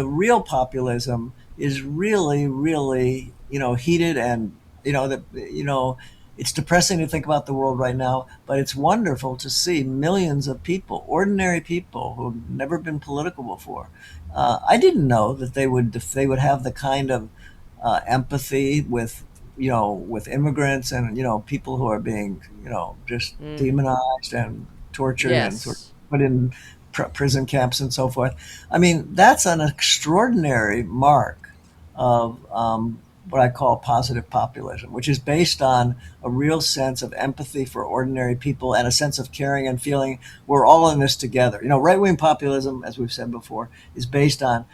real populism is really, really, heated, and it's depressing to think about the world right now, but it's wonderful to see millions of people, ordinary people who've never been political before. I didn't know that they would have the kind of empathy with immigrants, and people who are being just Mm. demonized and tortured and sort Yes. of put in prison camps and so forth. I mean, that's an extraordinary mark of what I call positive populism, which is based on a real sense of empathy for ordinary people and a sense of caring and feeling we're all in this together. Right wing populism, as we've said before, is based on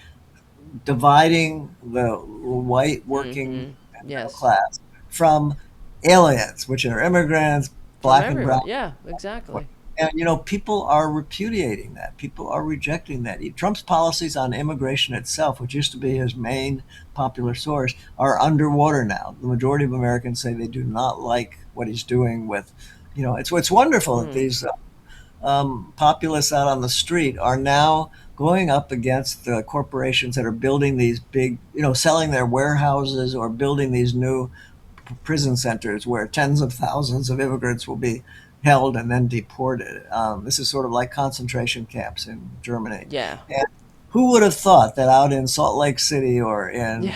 dividing the white working Mm-hmm. middle Yes. class from aliens, which are immigrants, From black and brown. everyone. Yeah, exactly. And people are repudiating that. People are rejecting that. Trump's policies on immigration itself, which used to be his main popular source, are underwater now. The majority of Americans say they do not like what he's doing with, it's wonderful that Mm. these populists out on the street are now going up against the corporations that are building these big, selling their warehouses or building these new prison centers where tens of thousands of immigrants will be held and then deported. This is sort of like concentration camps in Germany. Yeah. And who would have thought that out in Salt Lake City or in Yeah.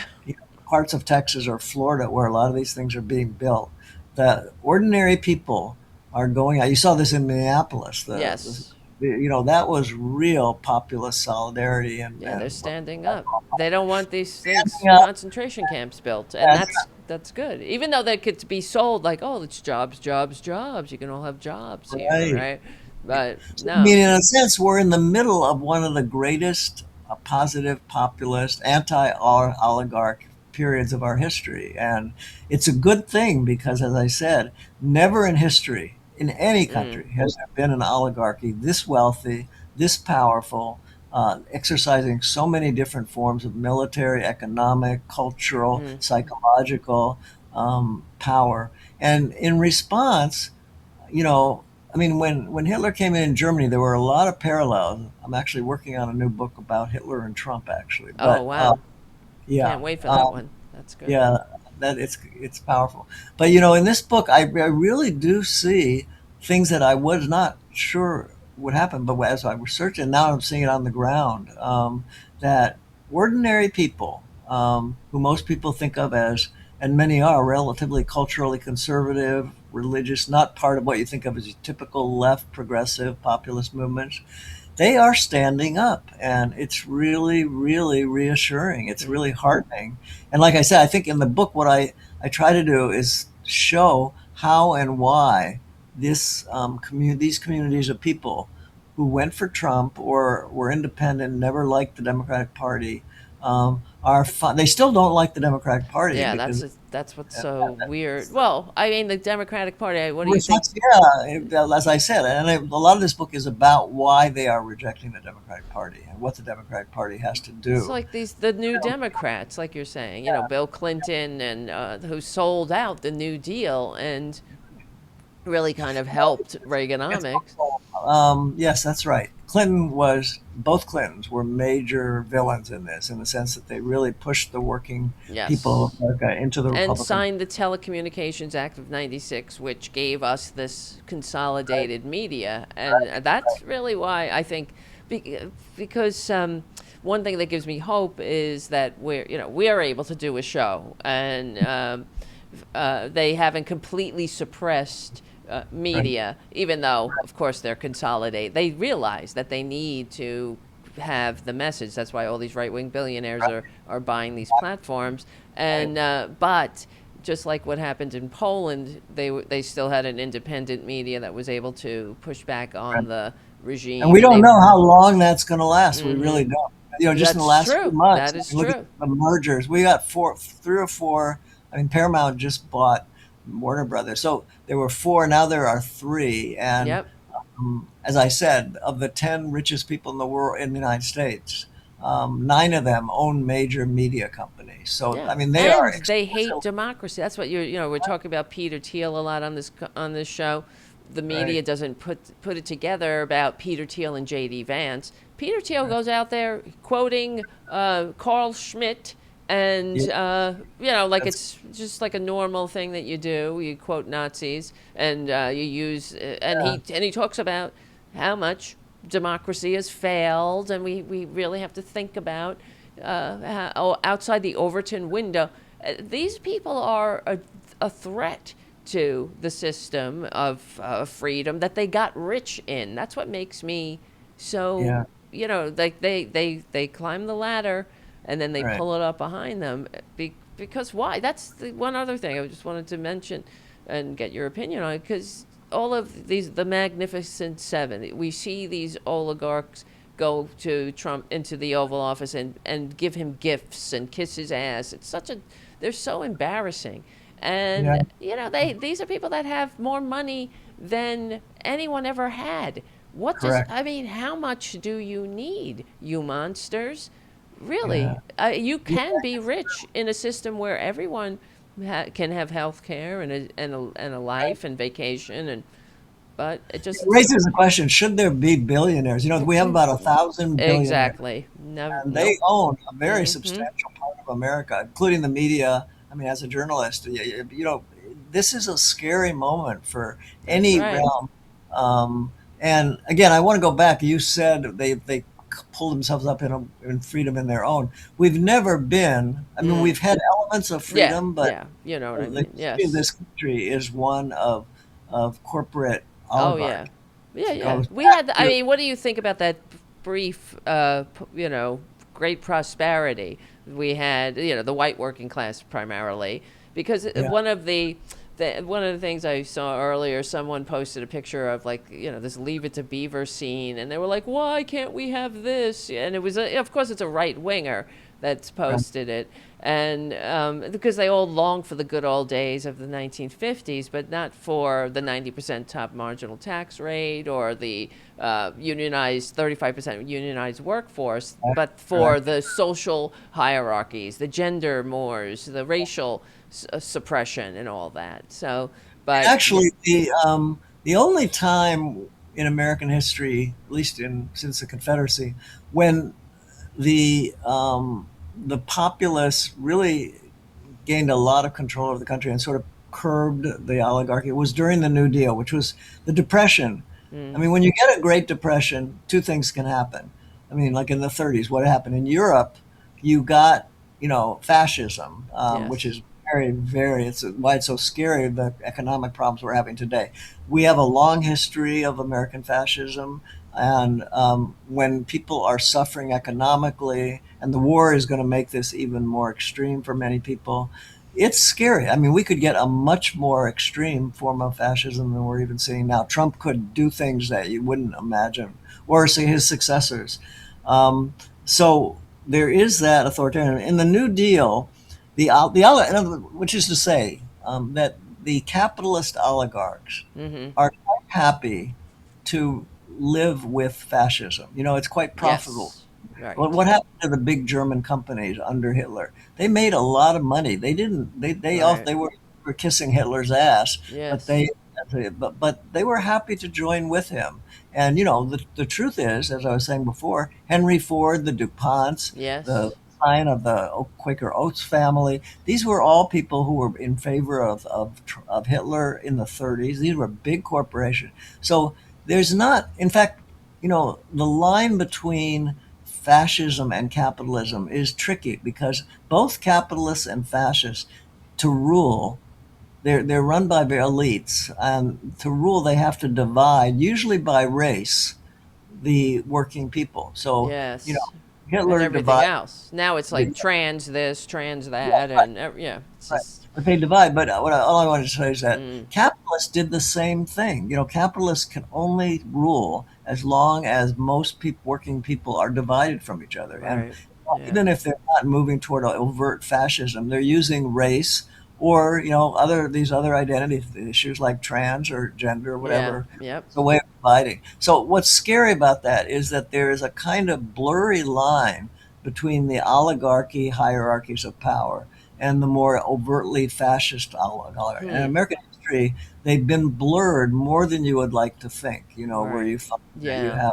parts of Texas or Florida, where a lot of these things are being built, that ordinary people are going out? You saw this in Minneapolis. Yes. That was real populist solidarity, and, Yeah, they're and standing up. They don't want these things, yeah, concentration camps built, and and that's good. Even though they could be sold like, oh, it's jobs, jobs, jobs. You can all have jobs here, right. right? But So, I no. mean, in a sense, we're in the middle of one of the greatest positive, populist, anti-oligarch periods of our history. And it's a good thing because, as I said, never in history, in any Mm, country, has there been an oligarchy this wealthy, this powerful, exercising so many different forms of military, economic, cultural, mm. psychological power. And in response, you know, I mean, when Hitler came in Germany, there were a lot of parallels. I'm actually working on a new book about Hitler and Trump, actually. Oh But wow, yeah, can't wait for that one. That's good. yeah, that it's powerful. But in this book, I really do see things that I was not sure would happen, but as I researched it, now I'm seeing it on the ground. That ordinary people, who most people think of as, and many are, relatively culturally conservative, religious, not part of what you think of as typical left, progressive, populist movements, they are standing up, and it's really, really reassuring. It's Mm. really heartening. And like I said, I think in the book, what I try to do is show how and why these communities of people who went for Trump or were independent, never liked the Democratic Party, they still don't like the Democratic Party Yeah, because that's what's so weird. Well, I mean, the Democratic Party. What do you think? reflects, yeah, as I said, and a lot of this book is about why they are rejecting the Democratic Party and what the Democratic Party has to It's do. like the New Democrats, like you're saying. You know, Bill Clinton and who sold out the New Deal and really kind of helped It's Reaganomics. also, yes, that's right. Both Clintons were major villains in this, in the sense that they really pushed the working people of Yes. America into the And Republican. signed the Telecommunications Act of '96, which gave us this consolidated media. And that's really why I think, because one thing that gives me hope is that we're able to do a show, and they haven't completely suppressed Right. media, even though, of course, they're consolidated. They realize that they need to have the message. That's why all these right wing billionaires are buying these platforms. Right. And but just like what happened in Poland, they still had an independent media that was able to push back Right. on the And we regime, and don't they. know how long that's going to last. We Mm-hmm. really don't. You know, just in the That's last few true. months, That is look at true. the mergers. We got three or four. I mean, Paramount just bought Warner Brothers, so there were four. Now there are three, and Yep. as I said, of the 10 richest people in the world in the United States, nine of them own major media companies. So Yeah, I mean, they are and they hate explicitly democracy. That's what we're talking about Peter Thiel a lot on this show. The right. media doesn't put it together about Peter Thiel and J.D. Vance. Peter Thiel Right. goes out there quoting Carl Schmitt, and Yeah, like that's it's just like a normal thing that you do. You quote Nazis, and you use and yeah, he talks about how much democracy has failed, and we really have to think about outside the Overton window. These people are a threat to the system of freedom that they got rich in. That's what makes me so, yeah, like they climb the ladder and then they right. pull it up behind them. Because why? That's the one other thing I just wanted to mention and get your opinion on, because all of the Magnificent Seven, we see these oligarchs go to Trump into the Oval Office and give him gifts and kiss his ass. They're so embarrassing. Yeah, And these are people that have more money than anyone ever had. correct. I mean, how much do you need, you monsters? Yeah. Really, you can be rich in a system where everyone can have health care and a life and vacation, but it It just. raises the question: should there be billionaires? You know, we have about 1,000 billionaires, Exactly. Never. and they Nope. own a very Mm-hmm. substantial part of America, including the media. I mean, as a journalist, this is a scary moment for That's any right. realm. Um, and again, I want to go back. You said they pull themselves up in freedom in their own. We've never been. I mean, Mm. we've had elements of Yeah. freedom, but Yeah. You know what I the mean. history of Yes. this country is one of corporate Oh yeah. oligarchy. Yeah. It Yeah. goes We back had. I to mean, what do you think about that brief? Great prosperity we had. The white working class primarily, because yeah, one of the things I saw earlier, someone posted a picture of, like, this Leave It to Beaver scene, and they were like, "Why can't we have this?" And it was, of course, it's a right winger that's right, posted it, and because they all long for the good old days of the 1950s, but not for the 90% top marginal tax rate or the unionized 35% unionized workforce, but for correct. the social hierarchies, the gender mores, the racial suppression and all that. So, but Actually, the only time in American history, at least in since the Confederacy, when the populace really gained a lot of control over the country and sort of curbed the oligarchy, it was during the New Deal, which was the Depression. I mm, mean, when you get a Great Depression, two things can happen. I mean, like in the 30s, what happened in Europe, you got, fascism, which yes, is it's why it's so scary, the economic problems we're having today. We have a long history of American fascism. And when people are suffering economically, and the war is going to make this even more extreme for many people, it's scary. I mean, we could get a much more extreme form of fascism than we're even seeing now. Trump could do things that you wouldn't imagine, or say his successors. Um, so there is that authoritarian in the New Deal. Which is to say that the capitalist oligarchs Mm-hmm. are quite happy to live with fascism. You know, it's quite profitable. Yes. Well, Right. what happened to the big German companies under Hitler? They made a lot of money. They didn't. Right. They were kissing Hitler's ass, but Yes. they were happy to join with him. And you know, the truth is, as I was saying before, Henry Ford, the DuPonts, the Yes. sign of the Quaker Oats family. These were all people who were in favor of Hitler in the 30s. These were big corporations. So there's not, in fact, you know, the line between fascism and capitalism is tricky because both capitalists and fascists to rule they're run by the elites and to rule they have to divide usually by race the working people. So you know Yes. And Hitler everything divided else. Now it's the like trans this, trans yeah, that, and yeah, it's right. just. But they divide. But all I wanted to say is that Mm, capitalists did the same thing. You know, capitalists can only rule as long as most people, working people, are divided from each other. And right. Yeah. even if they're not moving toward overt fascism, they're using race or you know other these other identity issues like trans or gender or Yeah. whatever Yep. as a way of dividing. So what's scary about that is that there is a kind of blurry line between the oligarchy hierarchies of power and the more overtly fascist oligarchy. And in Hmm. American history, they've been blurred more than you would like to think. You know, where Right. you find that you Yeah. have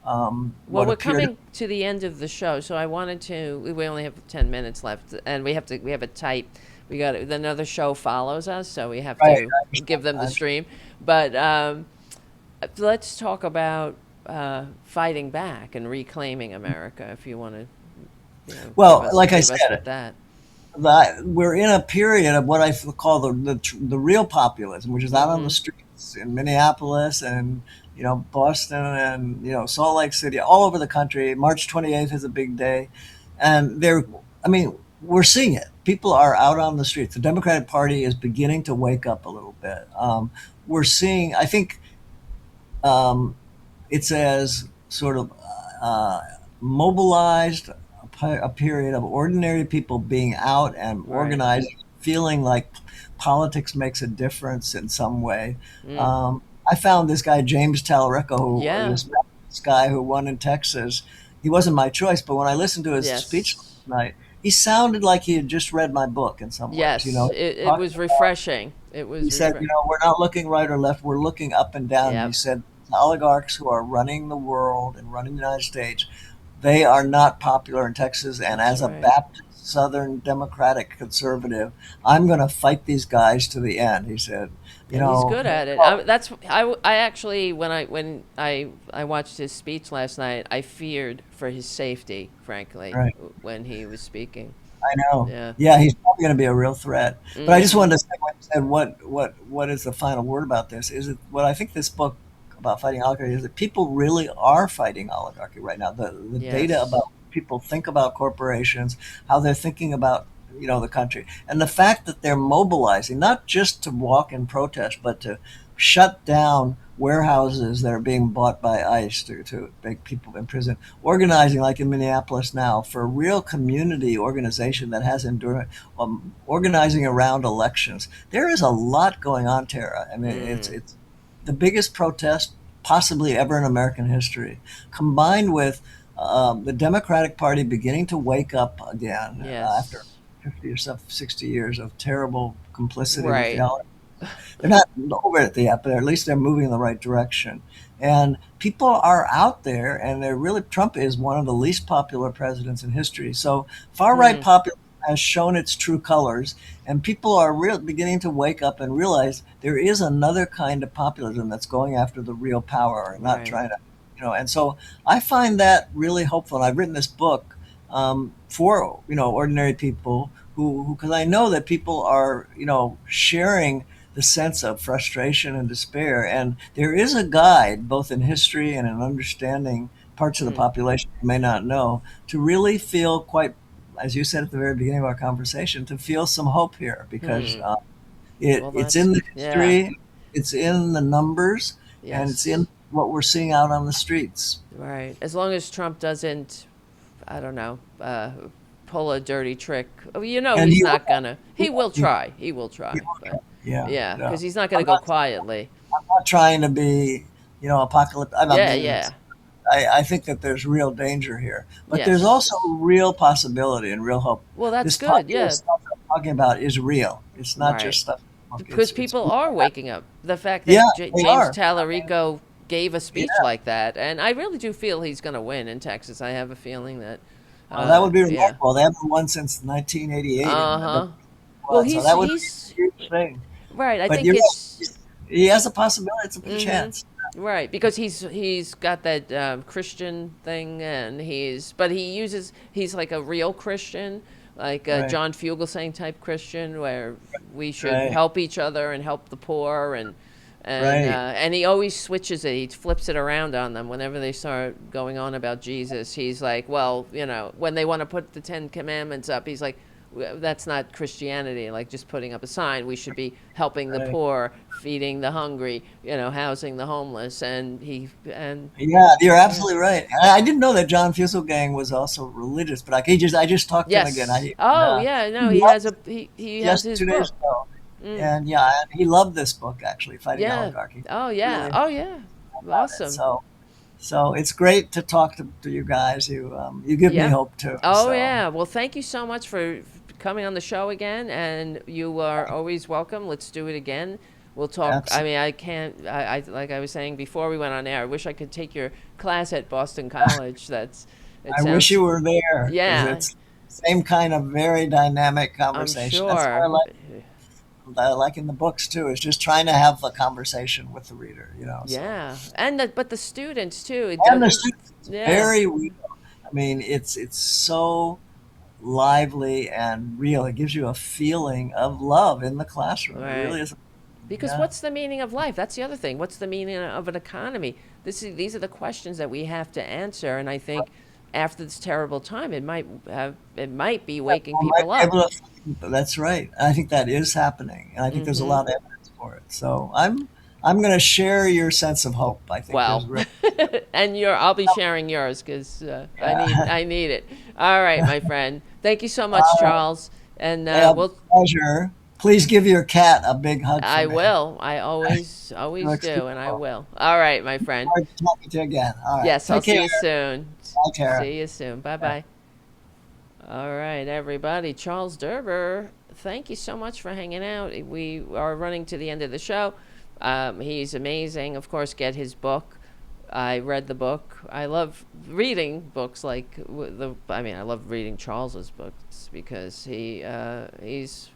Well, what we're appear to coming to the end of the show, so I wanted to. We only have 10 minutes left, and we have to. We have a tight. We got another show follows us, so we have right. to give them the stream. But let's talk about fighting back and reclaiming America. If you want to, Well, like I leave us said, with that. we're in a period of what I call the real populism, which is out on the Mm-hmm. streets in Minneapolis and you know Boston and you know Salt Lake City, all over the country. March 28th is a big day, and I mean, we're seeing it. People are out on the streets. The Democratic Party is beginning to wake up a little bit. We're seeing, I think, um, it's as sort of uh, mobilized a period of ordinary people being out and Right. organizing, feeling like politics makes a difference in some way. Mm. I found this guy James Talarico, Yeah. this guy who won in Texas. He wasn't my choice, but when I listened to his speech last Yes. night, he sounded like he had just read my book in some ways. You Yes. know, It talking was refreshing. It he was said, you refresh. know, we're not looking right or left, we're looking up and down. And he Yep. said, the oligarchs who are running the world and running the United States, they are not popular in Texas. And That's as a right. Baptist, Southern Democratic conservative, I'm going to fight these guys to the end. He said, you And he's know, good at it. I actually when I watched his speech last night, I feared for his safety, frankly, right. when he was speaking. I know. Yeah. Yeah, he's probably going to be a real threat. But I just Mm-hmm. wanted to say, when you said what is the final word about this? Is it what I think this book about fighting oligarchy is that people really are fighting oligarchy right now. The data Yes. about people think about corporations, how they're thinking about you know the country, and the fact that they're mobilizing not just to walk and protest, but to shut down warehouses that are being bought by ICE to make people in prison organizing like in Minneapolis now for a real community organization that has endured organizing around elections. There is a lot going on, Tara. I mean, Mm. it's the biggest protest possibly ever in American history, combined with the Democratic Party beginning to wake up again after Yes. 50 or 60 years of terrible complicity with the Right. oligarchs. They're not over it yet, but at least they're moving in the right direction. And people are out there, and they're really Trump is one of the least popular presidents in history. So far right Hmm. populism has shown its true colors, and people are beginning to wake up and realize there is another kind of populism that's going after the real power and not Right. trying to, you know. And so I find that really hopeful. And I've written this book for you know ordinary people who because I know that people are you know sharing the sense of frustration and despair. And there is a guide, both in history and in understanding parts of the Hmm. population you may not know, to really feel quite as you said at the very beginning of our conversation, to feel some hope here because Well, it's that's in the yeah. history, it's in the numbers, and it's in Yes. what we're seeing out on the streets. Right. As long as Trump doesn't, I don't know, pull a dirty trick. Oh, you know, And he's he not will. gonna. He will He, try. He will he try. will But try. Yeah, yeah, yeah. because he's not gonna go quietly. I'm not trying to be, apocalyptic. I Yeah. mean, Yeah. I think that there's real danger here, but there's also Yes. real possibility and real hope. Well, that's This good. popular Yeah. stuff I'm talking about is real. It's not just Right. stuff. Look, Because it's people are waking up. The fact yeah, that they James are. I mean, Tallarico gave a speech yeah. like that, and I really do feel he's going to win in Texas. I have a feeling that, Well, that would be yeah. remarkable. They haven't won since 1988 Uh in the huh. Well, one, so that would be he's a huge thing. right. I But think you're it's right. He has a possibility. It's a big mm-hmm. chance. Right, because he's got that Christian thing, and but he's like a real Christian, like a Right, John Fugelsang type Christian, where we should right, help each other and help the poor, right, and he always switches it. He flips it around on them whenever they start going on about Jesus. He's like, well, when they want to put the Ten Commandments up, he's like, that's not Christianity. Like just putting up a sign. We should be helping the right. poor, feeding the hungry, housing the homeless. And Yeah, you're yeah. absolutely right. I didn't know that John Fusselgang was also religious, but I just talked to him again. Yes. Oh yeah. He No, loved he has just his 2 days book. ago, Mm. and yeah, he loved this book actually, Fighting Yeah. Oligarchy. Oh yeah. Really Oh yeah. about it. Awesome. So it's great to talk to you guys. You give me Yep. hope too. Oh So yeah. Well, thank you so much for coming on the show again, and you are always welcome. Let's do it again. We'll talk. I absolutely, mean, I can't. I like I was saying before we went on air. I wish I could take your class at Boston College. It I wish sounds. you were there because Yeah, it's same kind of very dynamic I'm conversation. That's what sure. I like in the books too. Is just trying to have a conversation with the reader. So Yeah, but the students too. and the students, it's Yeah. very real. I mean, it's so lively and real. It gives you a feeling of love in the classroom. It really Right. is. Because Yeah, what's the meaning of life? That's the other thing. What's the meaning of an economy? These are the questions that we have to answer, and I think after this terrible time, it might be waking people might people be up. able to. That's right. I think that is happening, and I think there's a Mm-hmm. lot of evidence for it. So I'm going to share your sense of hope. I think there's Well, real. and I'll be sharing yours because Yeah. I need it. All right, my friend. Thank you so much, All right. Charles. And A pleasure. Please give your cat a big hug for I me. will. I always Looks do, and I beautiful. will. All right, my friend. Forward to talking to you again. All right. Yes, I'll Take care. see you soon. Bye, Tara. See you soon. Bye Yeah. bye. All right, everybody. Charles Derber, thank you so much for hanging out. We are running to the end of the show. He's amazing. Of course, get his book. I read the book. I love reading books like I love reading Charles's books because he's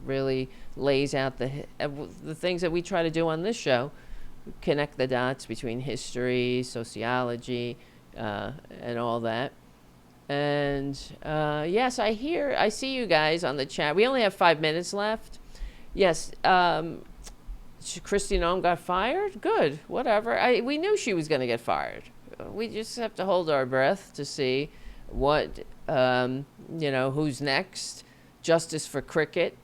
really lays out the things that we try to do on this show, connect the dots between history, sociology, and all that. And yes, I see you guys on the chat. We only have 5 minutes left. Yes, Christy Nome got fired. Good, whatever. We knew she was going to get fired. We just have to hold our breath to see what who's next. Justice for cricket,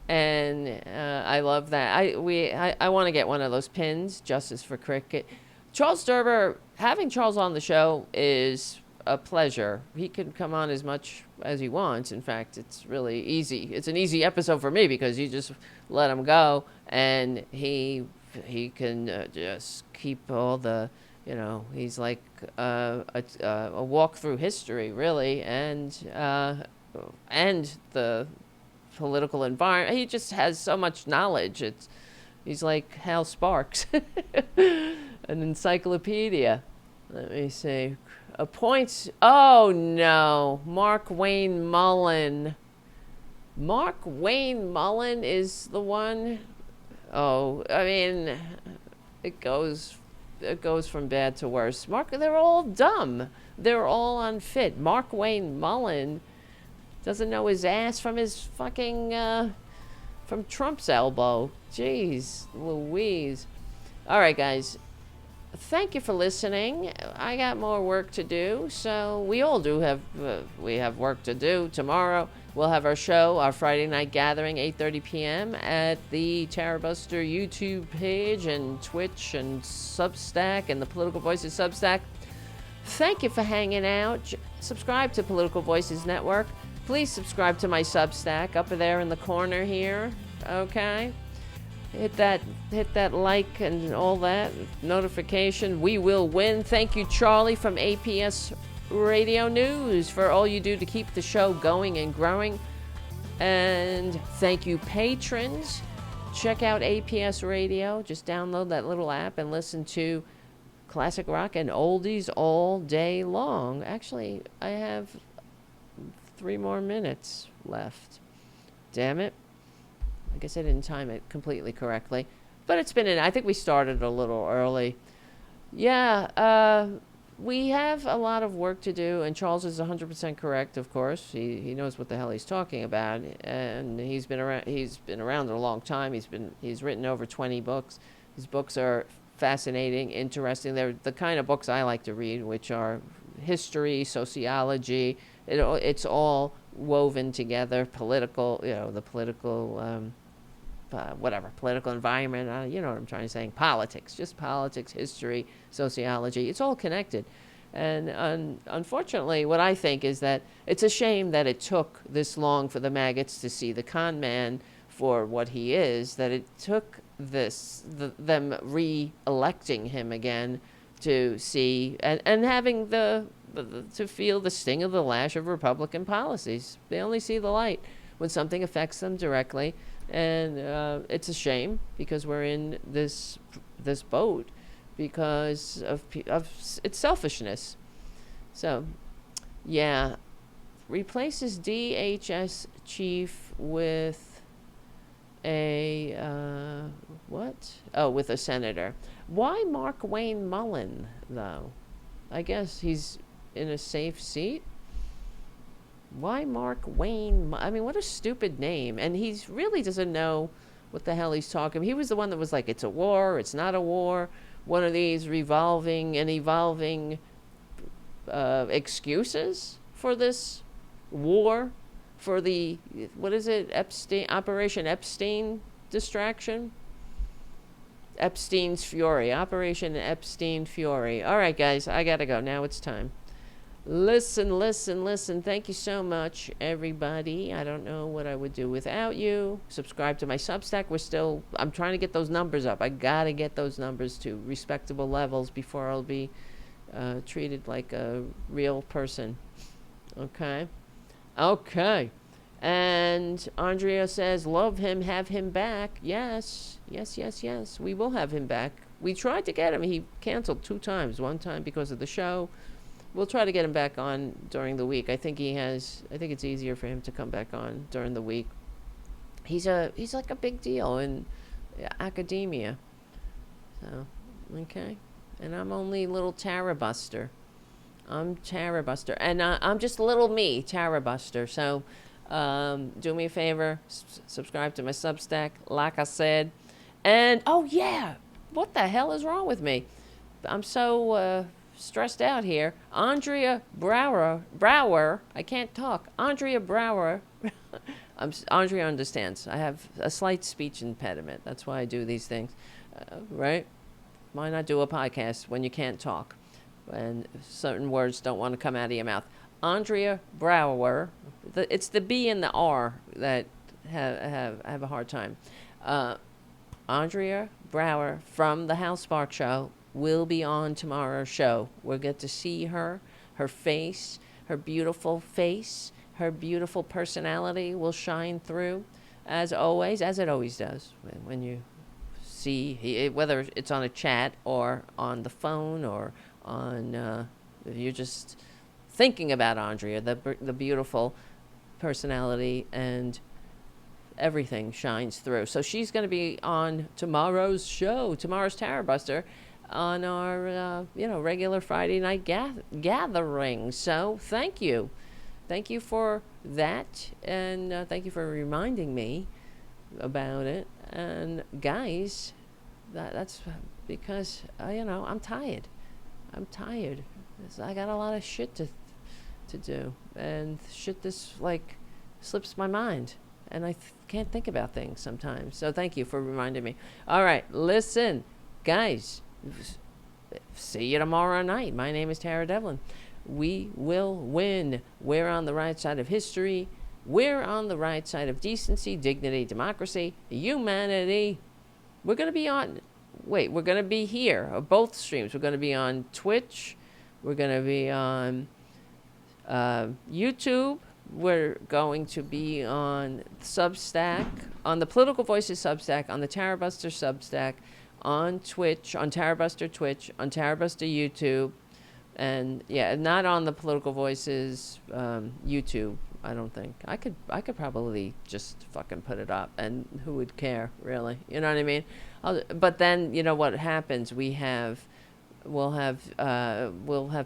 and I love that. I want to get one of those pins. Justice for cricket. Charles Derber, having Charles on the show is a pleasure. He can come on as much as he wants. In fact, it's really easy. It's an easy episode for me because you just let him go, and he can just keep all the. He's like a walk through history, really, and the political environment. He just has so much knowledge. He's like Hal Sparks, an encyclopedia. Let me see. Appoints. Oh no, Mark Wayne Mullen. Mark Wayne Mullen is the one. Oh, I mean, it goes from bad to worse. They're all dumb. They're all unfit. Mark Wayne Mullen doesn't know his ass from his fucking from Trump's elbow. Jeez Louise. All right, guys. thank you for listening. I got more work to do, so we all do have we have work to do. Tomorrow we'll have our show, our Friday night gathering, 8:30 p.m. at the Tarabuster YouTube page and Twitch and Substack and the Political Voices Substack. Thank you for hanging out. Subscribe to Political Voices Network. Please subscribe to my Substack up there in the corner here. Okay? Hit that like and all that notification. We will win. Thank you, Charlie from APS Radio News, for all you do to keep the show going and growing. And thank you, patrons. Check out APS Radio. Just download that little app and listen to classic rock and oldies all day long. Actually, I have 3 more minutes left. Damn it. I guess I didn't time it completely correctly. But it's been I think we started a little early. Yeah, we have a lot of work to do, and Charles is 100% correct, of course. He knows what the hell he's talking about, and he's been around a long time. He's written over 20 books. His books are fascinating, interesting. They're the kind of books I like to read, which are history, sociology. It's all woven together, political, the political political environment, you know what I'm trying to say, politics, just politics, history, sociology, it's all connected. And unfortunately, what I think is that it's a shame that it took this long for the maggots to see the con man for what he is, that it took them re-electing him again to see, and having to feel the sting of the lash of Republican policies. They only see the light when something affects them directly. And it's a shame, because we're in this boat because of its selfishness. So, yeah, replaces DHS chief with a what? Oh, with a senator. Why Mark Wayne Mullen, though? I guess he's in a safe seat. Why Mark Wayne? I mean, what a stupid name. And he really doesn't know what the hell he's talking. He was the one that was like, it's a war, it's not a war. One of these revolving and evolving excuses for this war, for the, what is it, Operation Epstein distraction? Epstein's Fury. Operation Epstein Fury. All right, guys, I gotta go. Now it's time. Listen. Thank you so much, everybody. I don't know what I would do without you. Subscribe to my Substack. I'm trying to get those numbers up. I gotta get those numbers to respectable levels before I'll be treated like a real person. Okay? And Andrea says, love him, have him back. Yes. We will have him back. We tried to get him. He canceled 2 times. One time because of the show. We'll try to get him back on during the week. I think it's easier for him to come back on during the week. He's like a big deal in academia. So, okay. And I'm only little Tarabuster. I'm Tarabuster. And I'm just little me, Tarabuster. So, do me a favor. Subscribe to my Substack, like I said. And, oh yeah, what the hell is wrong with me? I'm so stressed out here. Andrea Brower, I can't talk. Andrea Brower, Andrea understands. I have a slight speech impediment. That's why I do these things, right? Why not do a podcast when you can't talk and certain words don't want to come out of your mouth? Andrea Brower, it's the B and the R that have a hard time. Andrea Brower from the Hal Spark Show will be on tomorrow's show. We'll get to see her face, her beautiful face, her beautiful personality will shine through, as always, as it always does. When you see, whether it's on a chat or on the phone or on, you're just thinking about Andrea, the beautiful personality and everything shines through. So she's going to be on tomorrow's show, tomorrow's Tarabuster, on our regular Friday night gathering. So thank you for that, and thank you for reminding me about it. And guys, that's because I'm tired. I'm tired. I got a lot of shit to do, and shit this like slips my mind, and I can't think about things sometimes. So thank you for reminding me. All right, listen, guys. See you tomorrow night. My name is Tara Devlin. We will win. We're on the right side of history. We're on the right side of decency, dignity, democracy, humanity. We're going to be on. Wait, we're going to be here. Both streams. We're going to be on Twitch. We're going to be on YouTube. We're going to be on Substack, on the Political Voices Substack, on the Tarabuster Substack, on Twitch, on Tarabuster Twitch, on Tarabuster YouTube, and yeah, not on the Political Voices YouTube. I don't think I could probably just fucking put it up, and who would care, really? You know what I mean? But then what happens? We'll have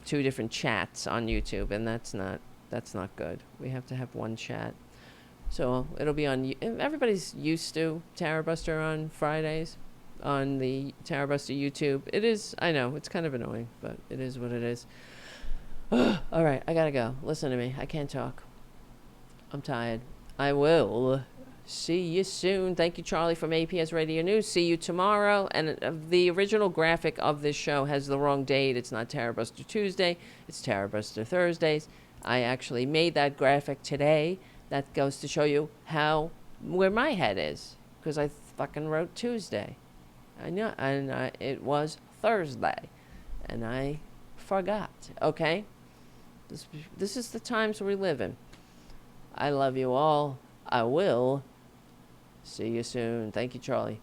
two different chats on YouTube, and that's not good. We have to have one chat. So it'll be on. Everybody's used to Tarabuster on Fridays, on the Tarabuster YouTube. It is. I know it's kind of annoying, but it is what it is. All right, I gotta go. Listen to me. I can't talk. I'm tired. I will see you soon. Thank you, Charlie, from APS Radio News. See you tomorrow. And the original graphic of this show has the wrong date. It's not Tarabuster Tuesday. It's Tarabuster Thursdays. I actually made that graphic today. That goes to show you where my head is, because I fucking wrote Tuesday. I know, and it was Thursday, and I forgot. Okay, this is the times we live in. I love you all. I will see you soon. Thank you, Charlie.